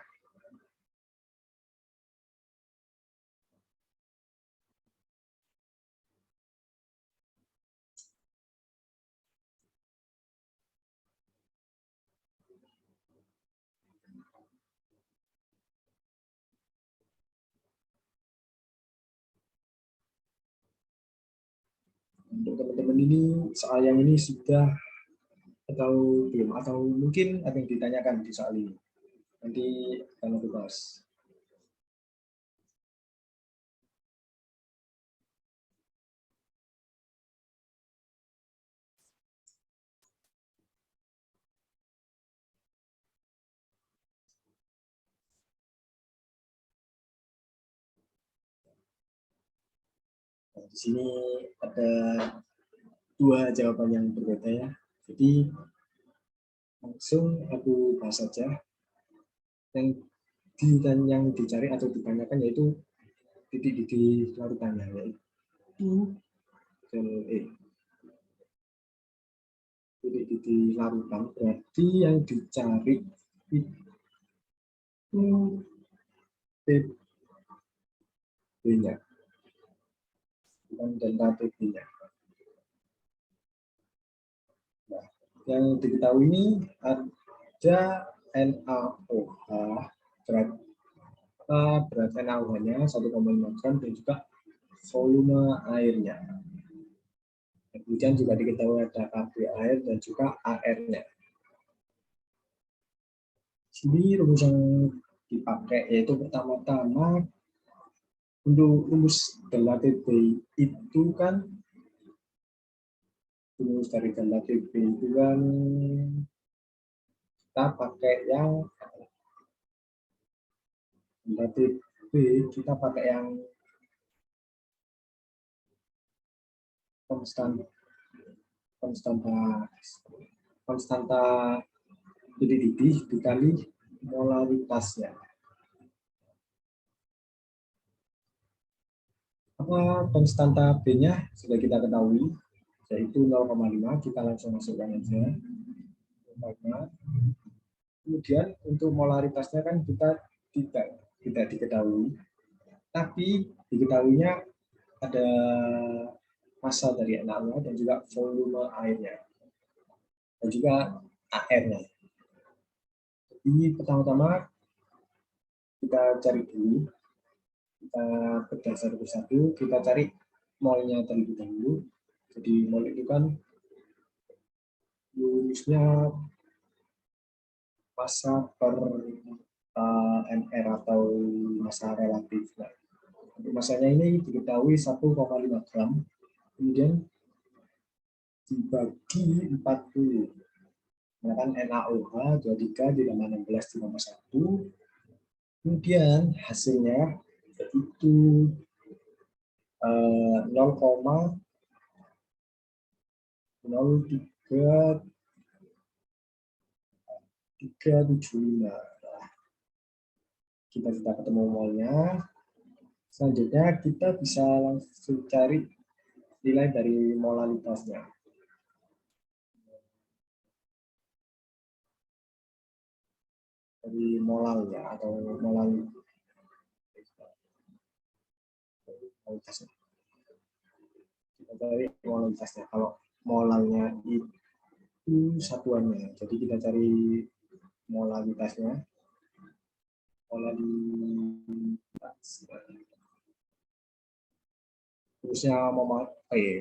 Untuk teman-teman ini, soal yang ini sudah atau belum? Atau mungkin ada yang ditanyakan di soal ini? Nanti akan aku bahas. Nah, di sini ada 2 jawaban yang berbeda ya. Jadi langsung aku bahas saja. Yang dicari atau ditanyakan yaitu titik didih larutannya, yaitu titik didih larutan. Berarti yang dicari itu TB-nya, bukan delta TB-nya. Nah, yang diketahui ini ada NaOH, berat NaOH-nya 1,5 gram dan juga volume airnya. Kemudian juga diketahui ada Kb air dan juga AR-nya. Sini rumus yang dipakai yaitu pertama-tama untuk rumus delta TB itu kan rumus dari delta TB itu kan kita pakai yang delta TB kita pakai yang konstanta titik didih dikali molaritasnya. Apa konstanta B-nya sudah kita ketahui, yaitu 0,5, kita langsung masukkan aja. Kemudian untuk molaritasnya kan kita tidak tidak diketahui, tapi diketahuinya ada massa dari NaOH dan juga volume airnya dan juga AR-nya. Jadi pertama-tama kita cari dulu, kita bedah satu persatu, kita cari molnya terlebih dahulu. Jadi mol itu kan rumusnya massa per MR atau massa relatif. Nah, untuk massanya ini diketahui 1,5 gram, kemudian dibagi 40. Menggunakan NaOH 23 ditambah 16 ditambah 1. Kemudian hasilnya yaitu 0,0375. Kita sudah ketemu molnya. Selanjutnya kita bisa langsung cari nilai dari molalitasnya. Dari molalnya atau molalitasnya. Kita cari molalitasnya. Kalau molalnya itu satuannya, jadi kita cari molalitasnya.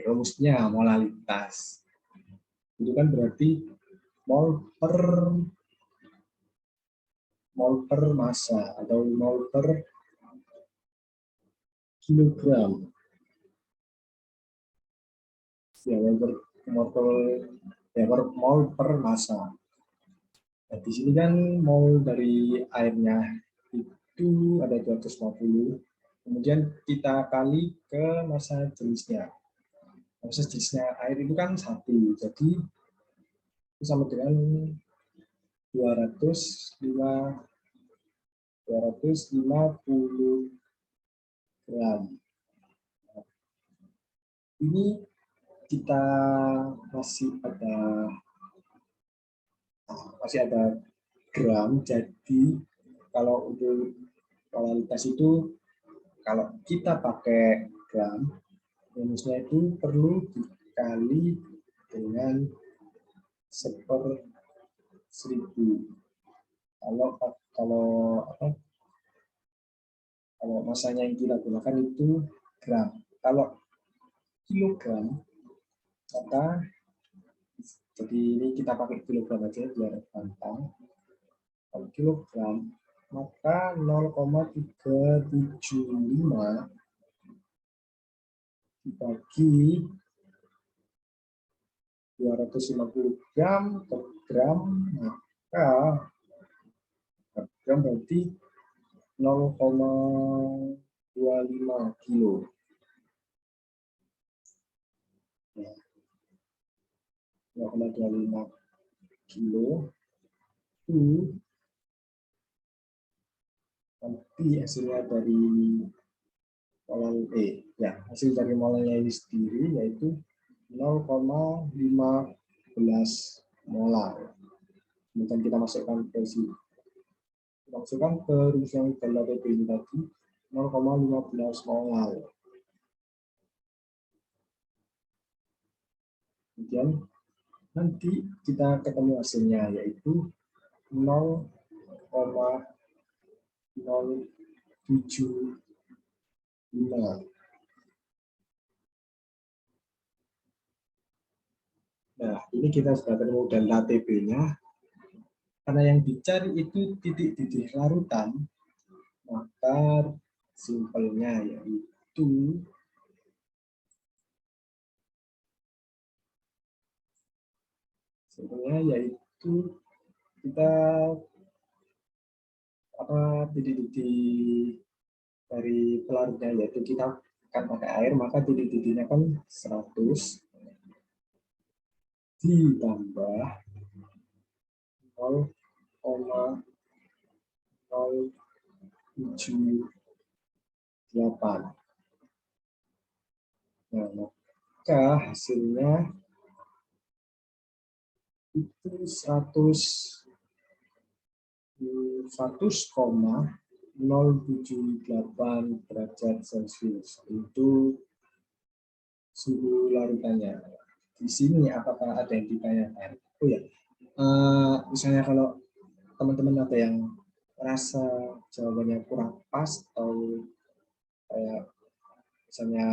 Rumusnya molalitas itu kan berarti mol per massa atau mol per kilogram. Ya, mol per massa. Nah, di sini kan mol dari airnya itu ada 250. Kemudian kita kali ke massa jenisnya. Massa jenisnya air itu kan 1, jadi itu sama dengan 250 gram. Ini kita masih ada gram, jadi kalau untuk molalitas itu kalau kita pakai gram, rumusnya itu perlu dikali dengan 1/1000. Kalau masanya yang kita gunakan itu gram. Kalau kilogram, maka jadi ini kita pakai kilogram aja biar gampang. Kalau kilogram, maka 0,375 dibagi 250 gram per gram, maka gram berarti 0,25 kilo. Ya. 0,25 kilo itu nanti hasilnya dari hasil dari molanya ini sendiri yaitu 0,15 molar. Kemudian kita masukkan ke sini. Masukkan ke rumus yang delta TB ini tadi 0,15 molar. Kemudian nanti kita ketemu hasilnya yaitu 0,075. Nah, ini kita sudah ketemu delta TB-nya. Karena yang dicari itu titik-titik larutan, maka simpelnya yaitu kita titik-titik dari pelarutnya, yaitu kita akan pakai air, maka titik-titiknya kan 100 ditambah 0,078. Nah, maka hasilnya itu 100,5 0,78 derajat Celcius itu suhu larutannya. Di sini apakah ada yang ditanyakan? Oh ya, misalnya kalau teman-teman ada yang rasa jawabannya kurang pas atau kayak misalnya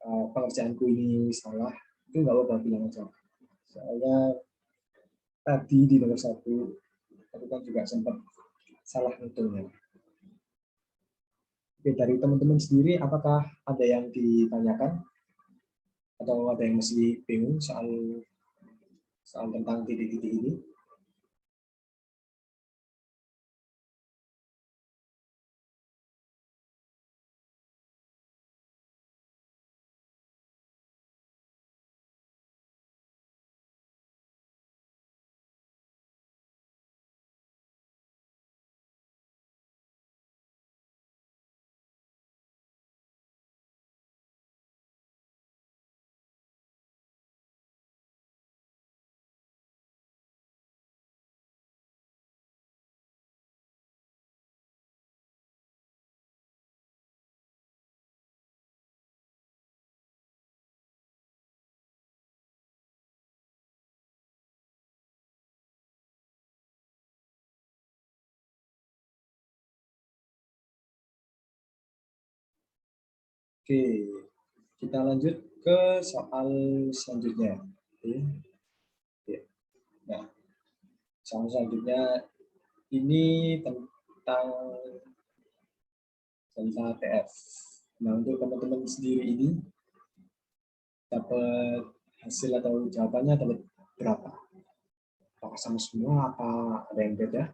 pengerjaanku ini salah, itu nggak apa-apa bilang aja. Soalnya tadi di nomor 1 aku kan juga sempat salah hitungnya. Oke, dari teman-teman sendiri apakah ada yang ditanyakan atau ada yang masih bingung soal tentang titik-titik ini? Oke, kita lanjut ke soal selanjutnya. Oke. Nah, soal selanjutnya ini tentang TF. Nah, untuk teman-teman sendiri ini dapat hasil atau jawabannya dapat berapa? Apakah sama semua? Apa ada yang beda?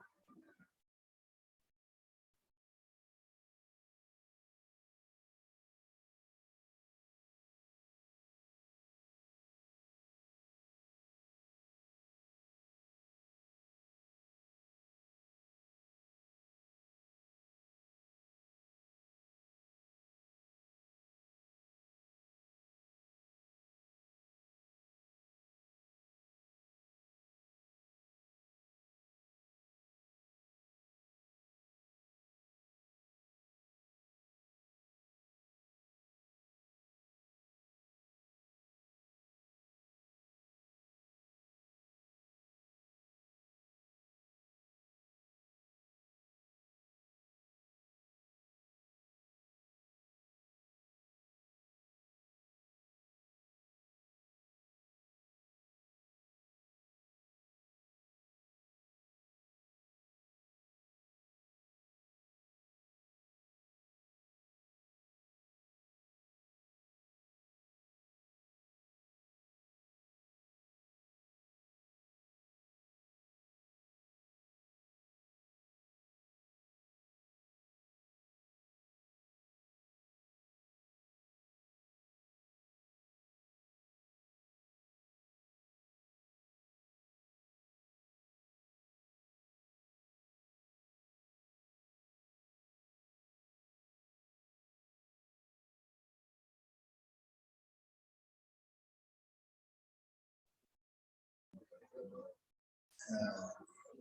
Nah,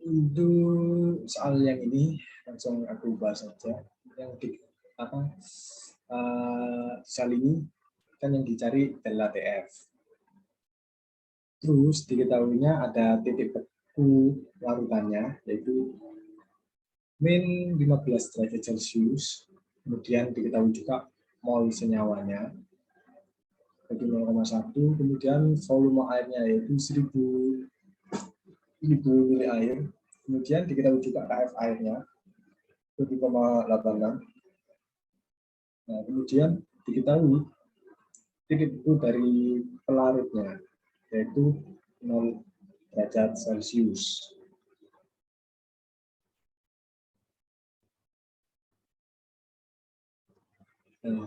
untuk soal yang ini langsung aku bahas saja. Yang di soal ini kan yang dicari adalah TF. Terus diketahuinya ada titik beku larutannya yaitu min 15 derajat Celcius. Kemudian diketahui juga mol senyawanya jadi 0,1. Kemudian volume airnya yaitu 1000 mili air. Kemudian diketahui juga KF airnya 7,86. Nah, kemudian diketahui titik beku dari pelarutnya yaitu 0 derajat Celcius. Nah,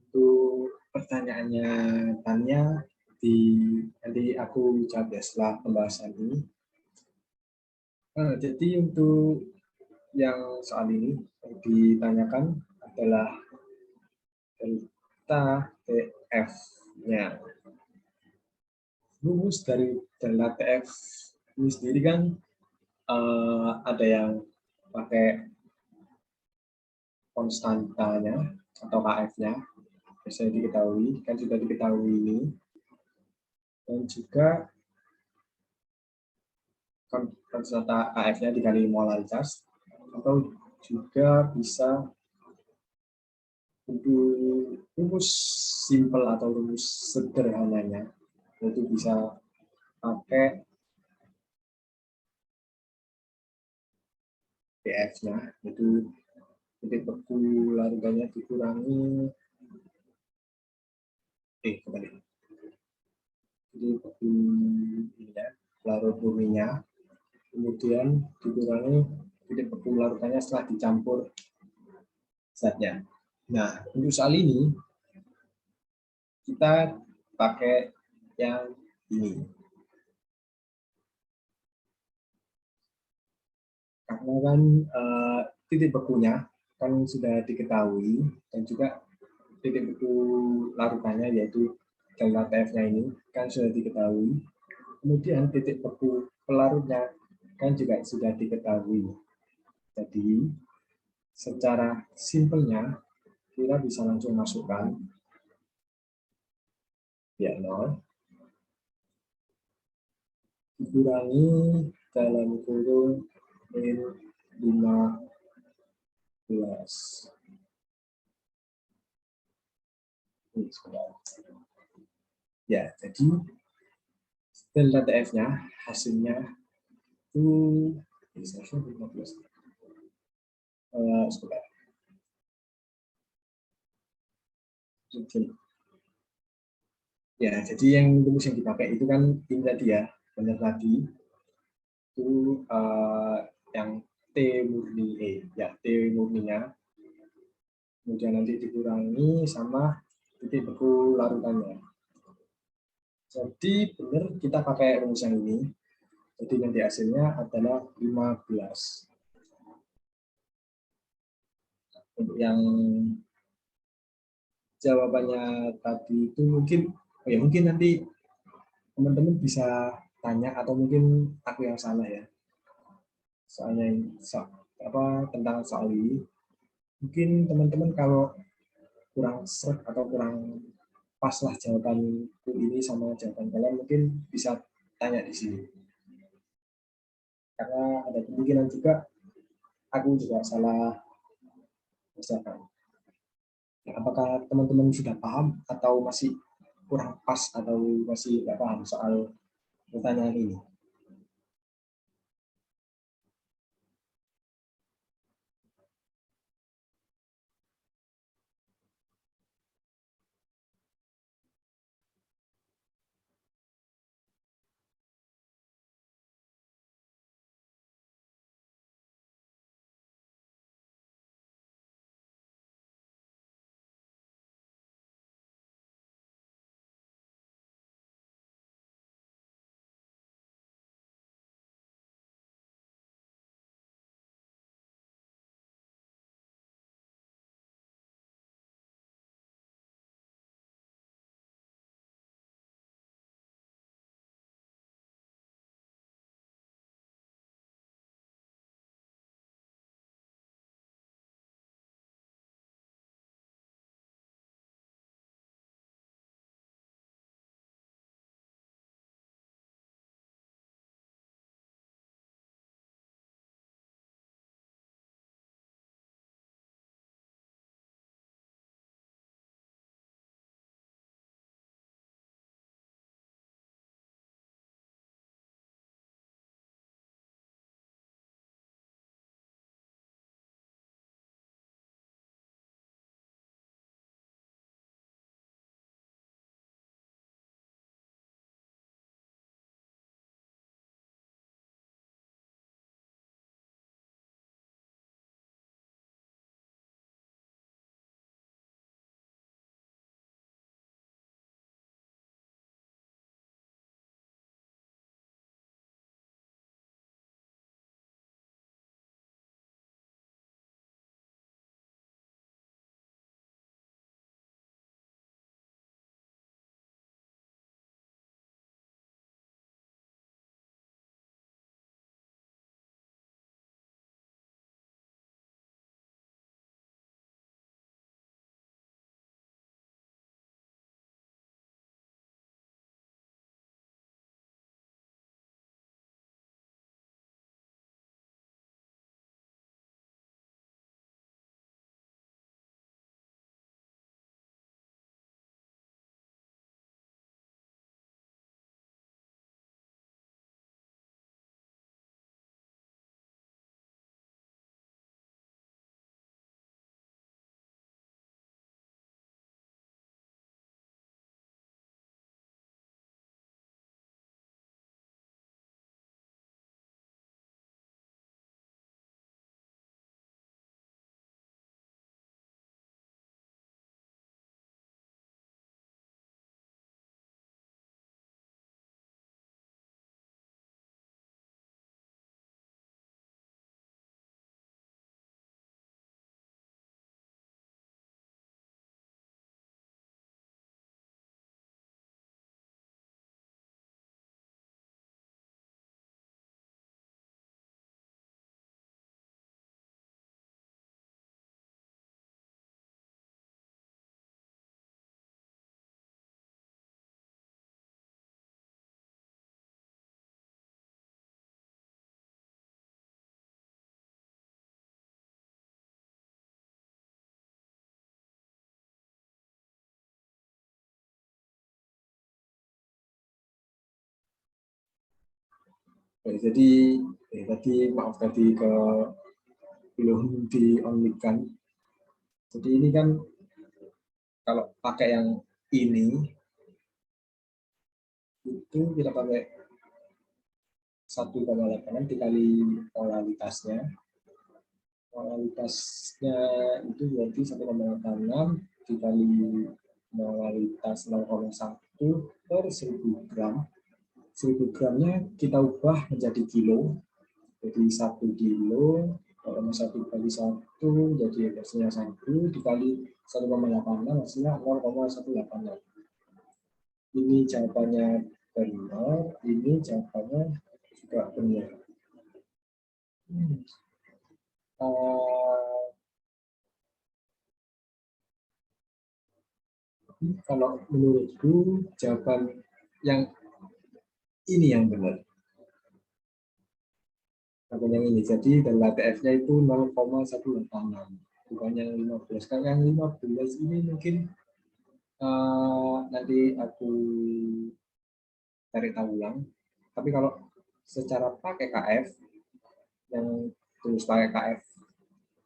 untuk pertanyaannya Tanya nanti aku jawab ya setelah pembahasan ini. Jadi untuk yang soal ini yang ditanyakan adalah delta TF-nya. Rumus dari delta TF ini sendiri kan ada yang pakai konstantanya atau KF-nya, biasanya diketahui, kan sudah diketahui ini. Dan juga konstanta KF-nya dikali molaritas, atau juga bisa untuk rumus simple atau rumus sederhananya, itu bisa pakai PF-nya, itu titik beku larutannya dikurangi kembali. Jadi beku ini ya, larut buminya, kemudian dikurangi titik beku larutannya setelah dicampur zatnya. Nah, untuk soal ini kita pakai yang ini. Karena kan titik bekunya kan sudah diketahui, dan juga titik beku larutannya yaitu delta TF-nya ini kan sudah diketahui. Kemudian titik beku pelarutnya kan juga sudah diketahui. Jadi secara simpelnya kita bisa langsung masukkan ya 0 dikurangi dalam kurung min 15. Ya, jadi delta TF-nya hasilnya itu 15. Sebentar. Ya, jadi yang rumus yang dipakai itu kan ini tadi ya, benar tadi itu yang T murni ya T murninya, kemudian nanti dikurangi sama titik beku larutannya. Jadi benar kita pakai rumus yang ini. Jadi nanti hasilnya adalah 15. Untuk yang jawabannya tadi itu mungkin nanti teman-teman bisa tanya, atau mungkin aku yang salah ya. Soalnya tentang soal ini. Mungkin teman-teman kalau kurang seret atau kurang pas lah jawabanku ini sama jawaban kalian, mungkin bisa tanya di sini. Karena ada kemungkinan juga aku juga salah ucapan. Apakah teman-teman sudah paham atau masih kurang pas atau masih tidak paham soal pertanyaan ini? Jadi tadi maaf tadi belum di on mic kan. Jadi ini kan kalau pakai yang ini itu kita pakai 1,8 dikali polaritasnya. Polaritasnya itu berarti 1,86 dikali polaritas 0,1 per 1000 gram. 1000 gramnya kita ubah menjadi kilo. Jadi 1 kilo, kalau 1 kali 1 jadi hasilnya 1 dikali 1,86 hasilnya 0,186. Ini jawabannya benar, ini jawabannya juga benar. Kalau menurutku jawaban yang ini yang benar. Jawaban yang ini. Jadi delta TF-nya itu 0,186. Bukan yang 15. Kalau yang 15 ini mungkin nanti aku cari tahu ulang. Tapi kalau secara pakai KF, yang terus pakai KF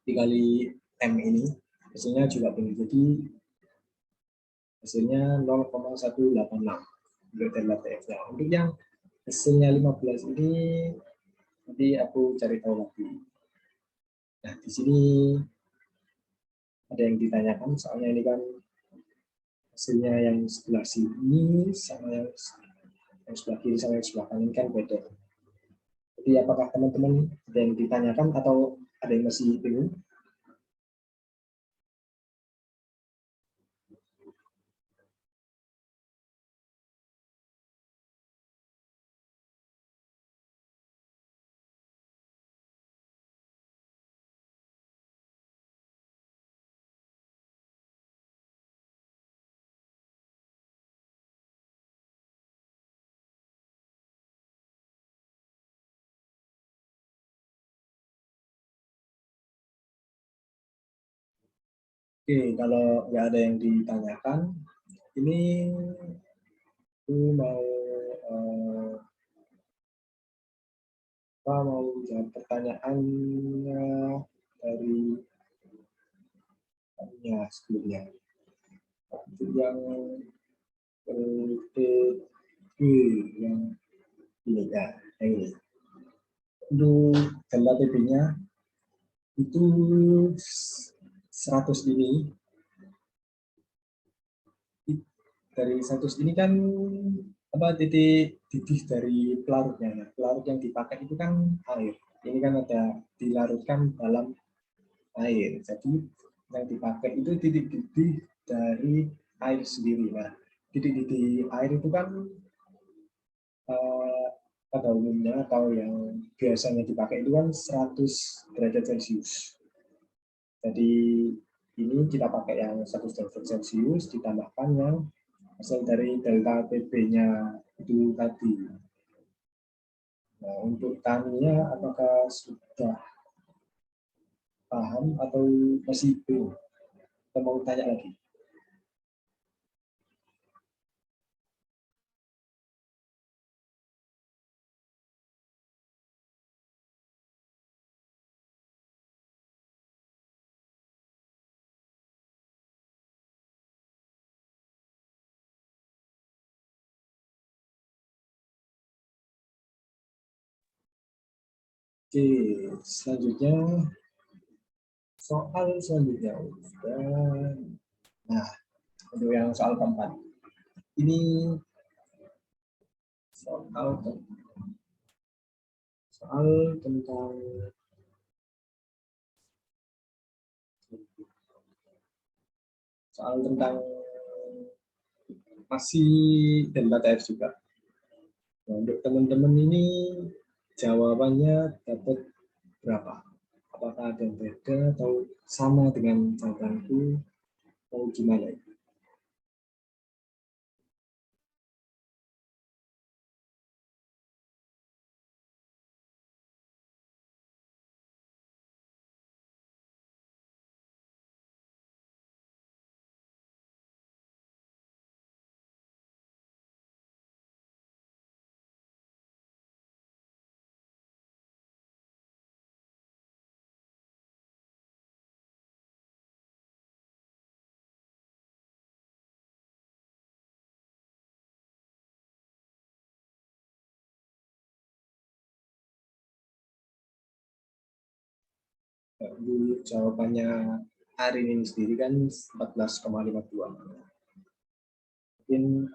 dikali M ini, hasilnya juga benar. Jadi hasilnya 0,186 untuk delta TF-nya. Untuk yang hasilnya 15 ini nanti aku cari tahu lagi. Nah, di sini ada yang ditanyakan, soalnya ini kan hasilnya yang sebelah sini sama yang sebelah kiri sama yang sebelah kanan kan beda. Jadi apakah teman-teman ada yang ditanyakan atau ada yang masih bingung? Oke, kalau nggak ada yang ditanyakan, ini aku mau jawab pertanyaannya dari sebelumnya. Itu yang yang ini ya, yang ini. Untuk delta TB-nya itu 100 ini. Dari 100 ini kan apa titik didih dari pelarutnya. Nah, pelarut yang dipakai itu kan air. Ini kan ada dilarutkan dalam air. Jadi yang dipakai itu titik didih dari air sendiri. Nah, titik didih air itu kan pada umumnya atau yang biasanya dipakai itu kan 100 derajat Celcius. Jadi ini kita pakai yang 100 derajat Celcius ditambahkan yang hasil dari delta TB-nya itu tadi. Nah, untuk tanya apakah sudah paham atau masih belum? Kita mau tanya lagi. Oke, selanjutnya soal selanjutnya. Nah, untuk yang soal keempat. Ini soal tentang masih delta TF juga. Nah, untuk teman-teman ini jawabannya dapat berapa? Apakah ada yang beda atau sama dengan jawabanku atau gimana? Dulu jawabannya hari ini sendiri kan 14,52. Mungkin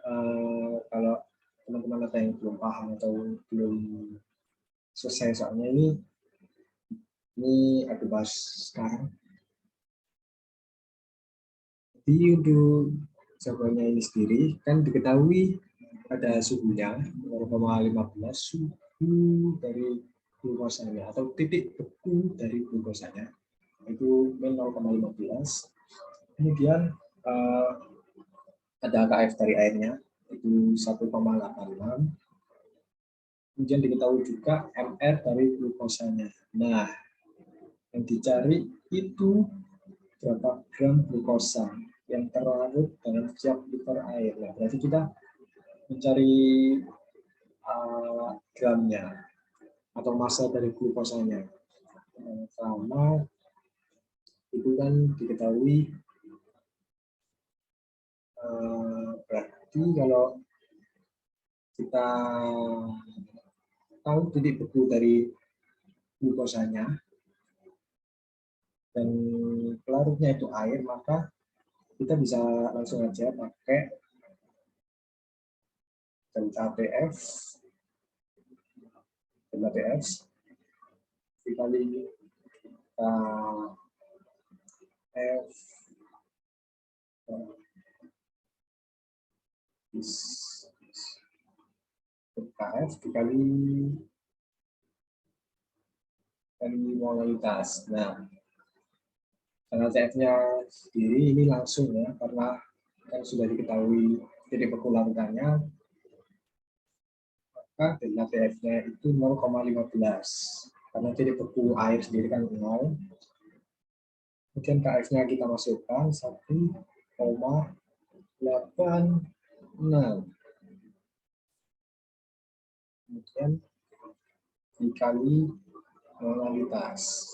kalau teman-teman ada yang belum paham atau belum selesai soalnya ini aku bahas sekarang. Jadi untuk jawabannya ini sendiri kan diketahui ada suhunya 0,15 suhu dari glukosanya atau titik beku dari glukosanya itu 0,15. Kemudian ada KF dari airnya itu 1,86. Kemudian diketahui juga MR dari glukosanya. Nah, yang dicari itu berapa gram glukosa yang terlarut dalam setiap liter air. Nah, berarti kita mencari gramnya atau massa dari glukosanya. Sama itu kan diketahui berarti kalau kita tahu titik beku dari glukosanya dan pelarutnya itu air, maka kita bisa langsung aja pakai delta TF dikali KF dikali molalitas. Nah, karena TF-nya sendiri ini langsung ya, karena kan sudah diketahui titik beku larutannya, maka delta TF-nya itu 0,15. Karena titik beku air sendiri kan 0. Kemudian KF-nya kita masukkan 1,86. Kemudian dikali molalitas.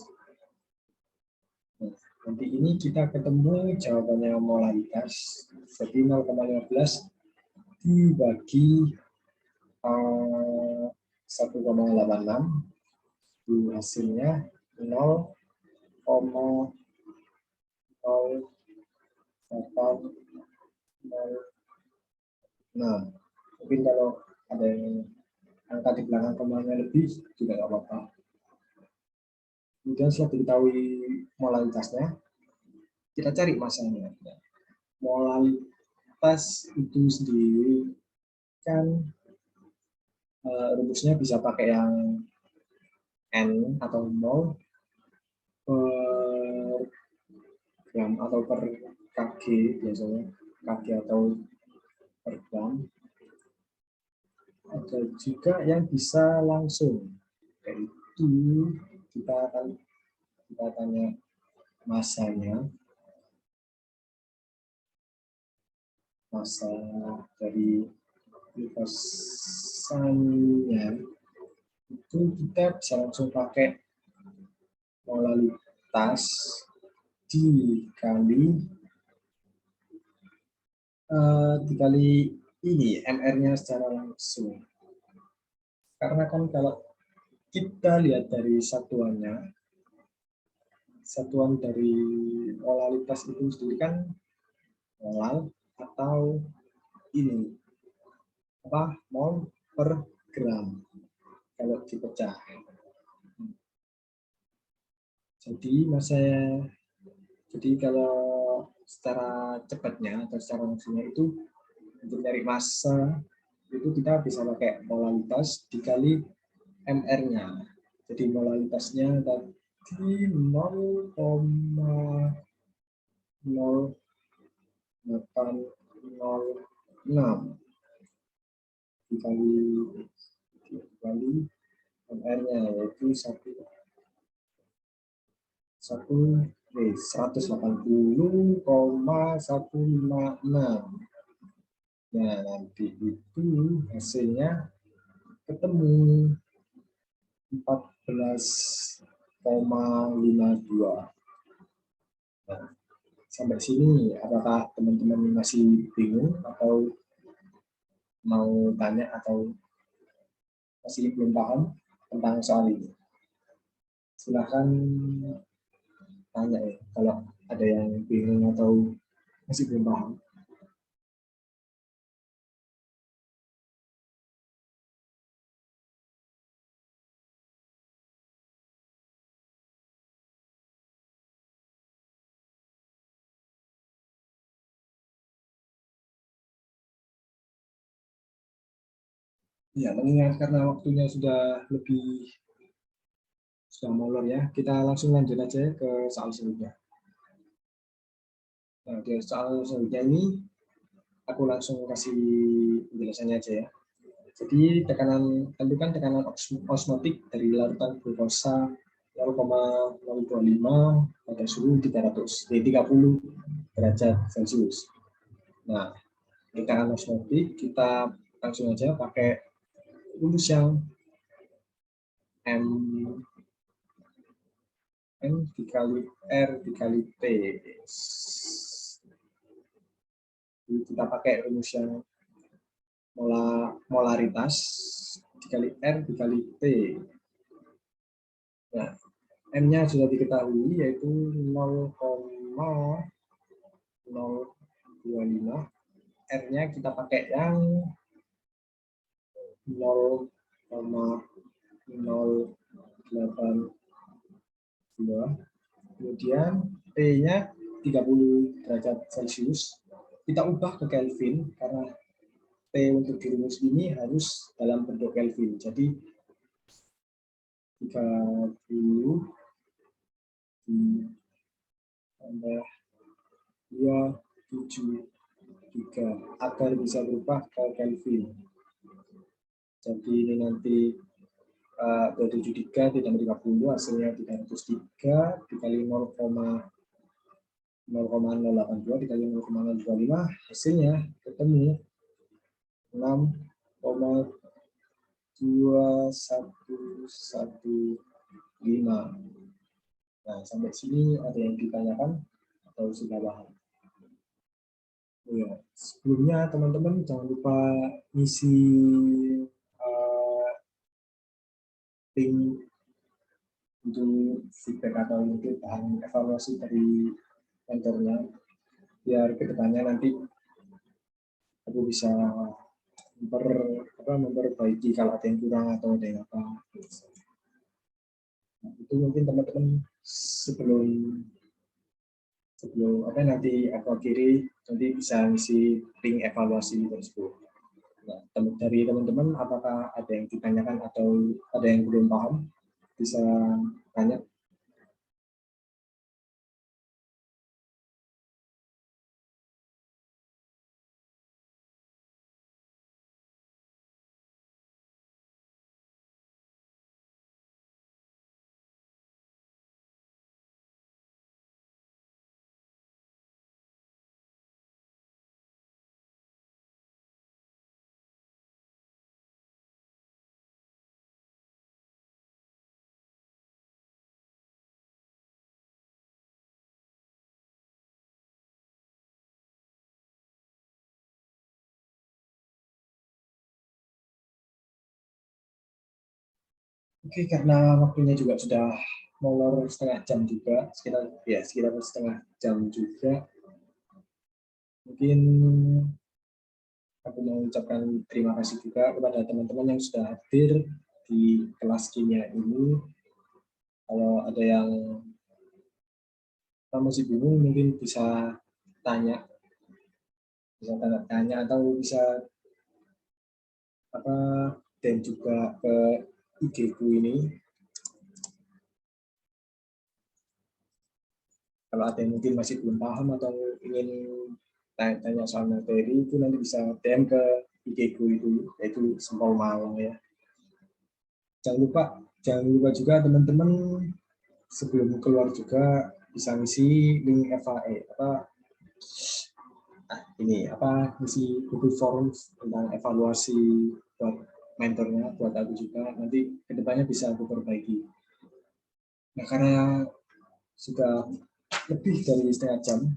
Nah, nanti ini kita ketemu jawabannya molalitas. Jadi 0,15 dibagi 1,86 itu hasilnya 0,0806. Mungkin kalau ada yang angka di belakang komanya lebih juga nggak apa-apa. Kemudian setelah diketahui molalitasnya, kita cari massanya. Molalitas itu sendiri kan rumusnya bisa pakai yang N atau mol per gram atau per kg biasanya, kg atau per gram. Ada juga yang bisa langsung, yaitu kita tanya massanya, massa dari glukosanya itu kita bisa langsung pakai molalitas dikali ini MR-nya secara langsung. Karena kan kalau kita lihat dari satuan dari molalitas itu sendiri kan molal atau ini mol per gram kalau dipecah. Jadi kalau secara cepatnya atau secara langsungnya itu untuk dari massa itu kita bisa pakai molalitas dikali MR-nya. Jadi molalitasnya tadi 0,0806 dikali MR-nya yaitu 180,156. Nah, nanti itu hasilnya ketemu 14,52. Nah, sampai sini apakah teman-teman masih bingung atau mau tanya atau masih belum paham tentang soal ini? Silakan tanya ya, kalau ada yang bingung atau masih belum paham. Ya, mengingat karena waktunya sudah molor ya, kita langsung lanjut aja ke soal selanjutnya. Nah, di soal selanjutnya ini aku langsung kasih penjelasannya aja ya. Jadi tentukan tekanan osmotik dari larutan glukosa 0,025 pada suhu 30 derajat Celcius. Nah, tekanan osmotik kita langsung aja pakai rumus yang M dikali R dikali T. Jadi kita pakai rumus yang molaritas dikali R dikali T. Nah, M-nya sudah diketahui yaitu 0,025. R-nya kita pakai yang 0,082. Kemudian T-nya 30 derajat Celcius. Kita ubah ke Kelvin karena T untuk di rumus ini harus dalam bentuk Kelvin. Jadi 30 tambah 273 agar bisa berubah ke Kelvin. Jadi ini nanti 273 ditambah 30 hasilnya 303 dikali 0,082 dikali 0,025 hasilnya ketemu 6,2115. Nah, sampai sini ada yang ditanyakan atau sudah paham? Ya, sebelumnya teman-teman jangan lupa isi link untuk feedback atau mungkin bahan evaluasi dari mentornya, biar kedepannya nanti aku bisa memperbaiki kalau ada yang kurang atau ada yang apa. Nah, itu mungkin teman-teman sebelum nanti aku akhiri, nanti bisa ngisi link evaluasi tersebut. Nah, dari teman-teman apakah ada yang ditanyakan atau ada yang belum paham, bisa tanya. Oke, karena waktunya juga sudah molor setengah jam juga, sekitar setengah jam juga. Mungkin aku mau ucapkan terima kasih juga kepada teman-teman yang sudah hadir di kelas kimia ini. Kalau ada yang masih bingung, mungkin bisa tanya atau bisa dan juga ke IG-ku ini. Kalau ada yang mungkin masih belum paham atau ingin tanya soal materi, itu nanti bisa DM ke IG-ku itu, yaitu Sempol Malang ya. Jangan lupa juga teman-teman sebelum keluar juga bisa ngisi link ngisi Google Forms tentang evaluasi buat mentornya, buat aku juga, nanti kedepannya bisa aku perbaiki. Nah, karena sudah lebih dari setengah jam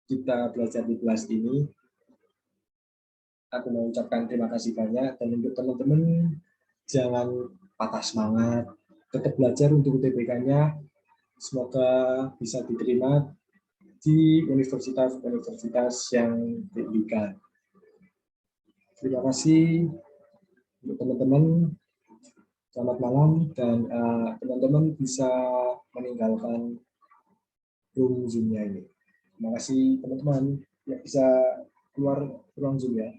kita belajar di kelas ini, aku mau ucapkan terima kasih banyak, dan untuk teman-teman jangan patah semangat, tetap belajar untuk UTBK-nya, Semoga bisa diterima di universitas-universitas yang diinginkan. Terima kasih untuk teman-teman. Selamat malam, dan teman-teman bisa meninggalkan room Zoom-nya ini. Terima kasih teman-teman yang bisa keluar ruang Zoom ya.